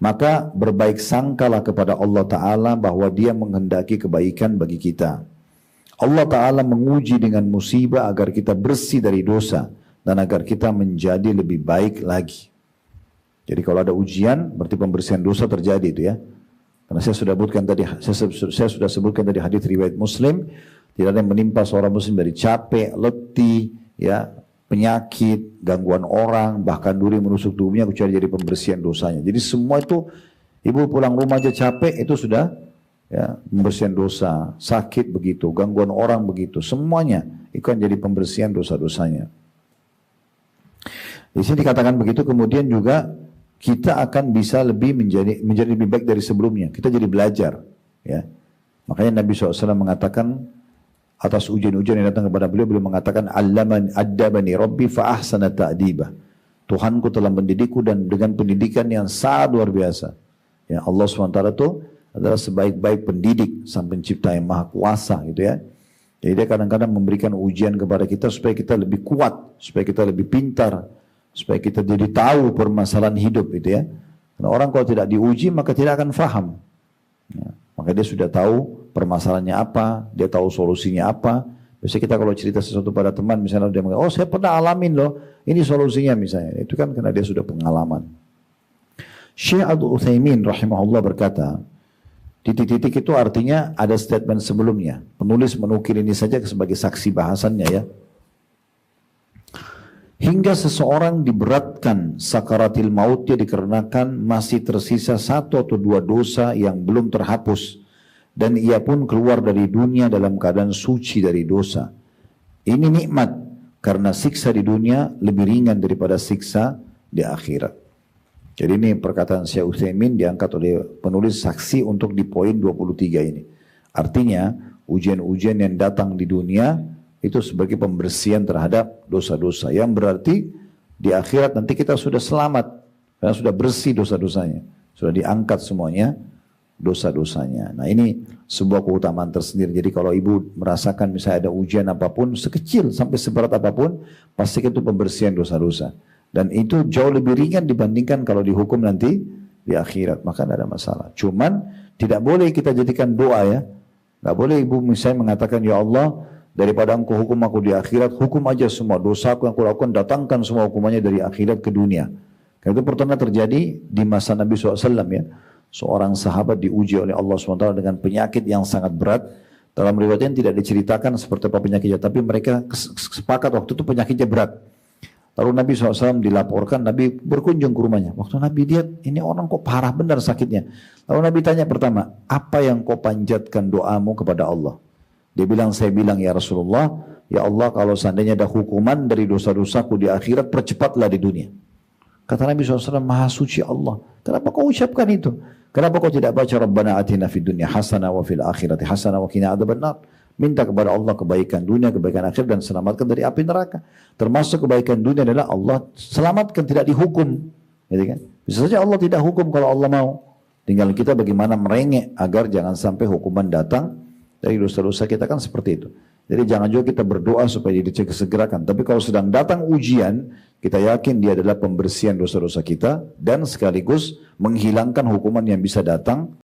Maka berbaik sangkalah kepada Allah Ta'ala bahwa dia menghendaki kebaikan bagi kita. Allah Ta'ala menguji dengan musibah agar kita bersih dari dosa dan agar kita menjadi lebih baik lagi. Jadi kalau ada ujian berarti pembersihan dosa terjadi itu ya. Karena saya sudah sebutkan tadi hadis riwayat Muslim, tidak ada yang menimpa seorang muslim dari capek, letih, ya, penyakit, gangguan orang, bahkan duri menusuk tubuhnya kecuali jadi pembersihan dosanya. Jadi semua itu, ibu pulang rumah aja capek, itu sudah ya pembersihan dosa, sakit begitu, gangguan orang begitu, semuanya itu kan jadi pembersihan dosa-dosanya. Di sini dikatakan begitu, kemudian juga kita akan bisa menjadi lebih baik dari sebelumnya. Kita jadi belajar, ya. Makanya Nabi SAW mengatakan atas ujian-ujian yang datang kepada beliau mengatakan addabani Rabbi fa ahsana ta'dibah. Tuhanku telah mendidikku dan dengan pendidikan yang sangat luar biasa. Ya, Allah SWT itu adalah sebaik-baik pendidik sang pencipta yang maha kuasa gitu ya. Jadi dia kadang-kadang memberikan ujian kepada kita supaya kita lebih kuat, supaya kita lebih pintar, supaya kita jadi tahu permasalahan hidup gitu ya. Karena orang kalau tidak diuji maka tidak akan faham. Ya, maka dia sudah tahu permasalahannya apa, dia tahu solusinya apa. Biasanya kita kalau cerita sesuatu pada teman, misalnya dia mengatakan, oh saya pernah alamin loh, ini solusinya misalnya. Itu kan karena dia sudah pengalaman. Syekh Al-Utsaimin rahimahullah berkata, titik-titik itu artinya ada statement sebelumnya. Penulis menukil ini saja sebagai saksi bahasannya ya. Hingga seseorang diberatkan sakaratil mautnya dikarenakan masih tersisa 1 atau 2 dosa yang belum terhapus. Dan ia pun keluar dari dunia dalam keadaan suci dari dosa. Ini nikmat karena siksa di dunia lebih ringan daripada siksa di akhirat. Jadi ini perkataan Syekh Utsaimin diangkat oleh penulis saksi untuk di poin 23 ini. Artinya ujian-ujian yang datang di dunia itu sebagai pembersihan terhadap dosa-dosa. Yang berarti di akhirat nanti kita sudah selamat. Karena sudah bersih dosa-dosanya. Sudah diangkat semuanya dosa-dosanya. Nah ini sebuah keutamaan tersendiri. Jadi kalau ibu merasakan misalnya ada ujian apapun, sekecil sampai seberat apapun, pasti itu pembersihan dosa-dosa. Dan itu jauh lebih ringan dibandingkan kalau dihukum nanti di akhirat. Maka tidak ada masalah. Cuman tidak boleh kita jadikan doa ya. Tidak boleh ibu misalnya mengatakan, ya Allah, daripada engkau hukum aku di akhirat, hukum aja semua dosa aku yang aku lakukan, datangkan semua hukumannya dari akhirat ke dunia. Karena itu pernah terjadi di masa Nabi SAW ya. Seorang sahabat diuji oleh Allah SWT dengan penyakit yang sangat berat. Dalam riwayatnya tidak diceritakan seperti apa penyakitnya, tapi mereka sepakat waktu itu penyakitnya berat. Lalu Nabi SAW dilaporkan, Nabi berkunjung ke rumahnya. Waktu Nabi lihat, ini orang kok parah benar sakitnya. Lalu Nabi tanya pertama, apa yang kau panjatkan doamu kepada Allah? Dia bilang, saya bilang ya Rasulullah, ya Allah kalau seandainya ada hukuman dari dosa-dosaku di akhirat, percepatlah di dunia. Kata Nabi SAW, maha suci Allah. Kenapa kau ucapkan itu? Kenapa kau tidak baca Rabbana atina fid dunya hasanah wa fil akhirati hasanah wa qina adzabannar? Minta kepada Allah kebaikan dunia, kebaikan akhir dan selamatkan dari api neraka. Termasuk kebaikan dunia adalah Allah selamatkan, tidak dihukum. Gitu kan? Bisa saja Allah tidak hukum kalau Allah mau. Tinggal kita bagaimana merengek agar jangan sampai hukuman datang dari dosa-dosa kita, kan seperti itu. Jadi jangan juga kita berdoa supaya disegerakan. Tapi kalau sedang datang ujian, kita yakin dia adalah pembersihan dosa-dosa kita dan sekaligus menghilangkan hukuman yang bisa datang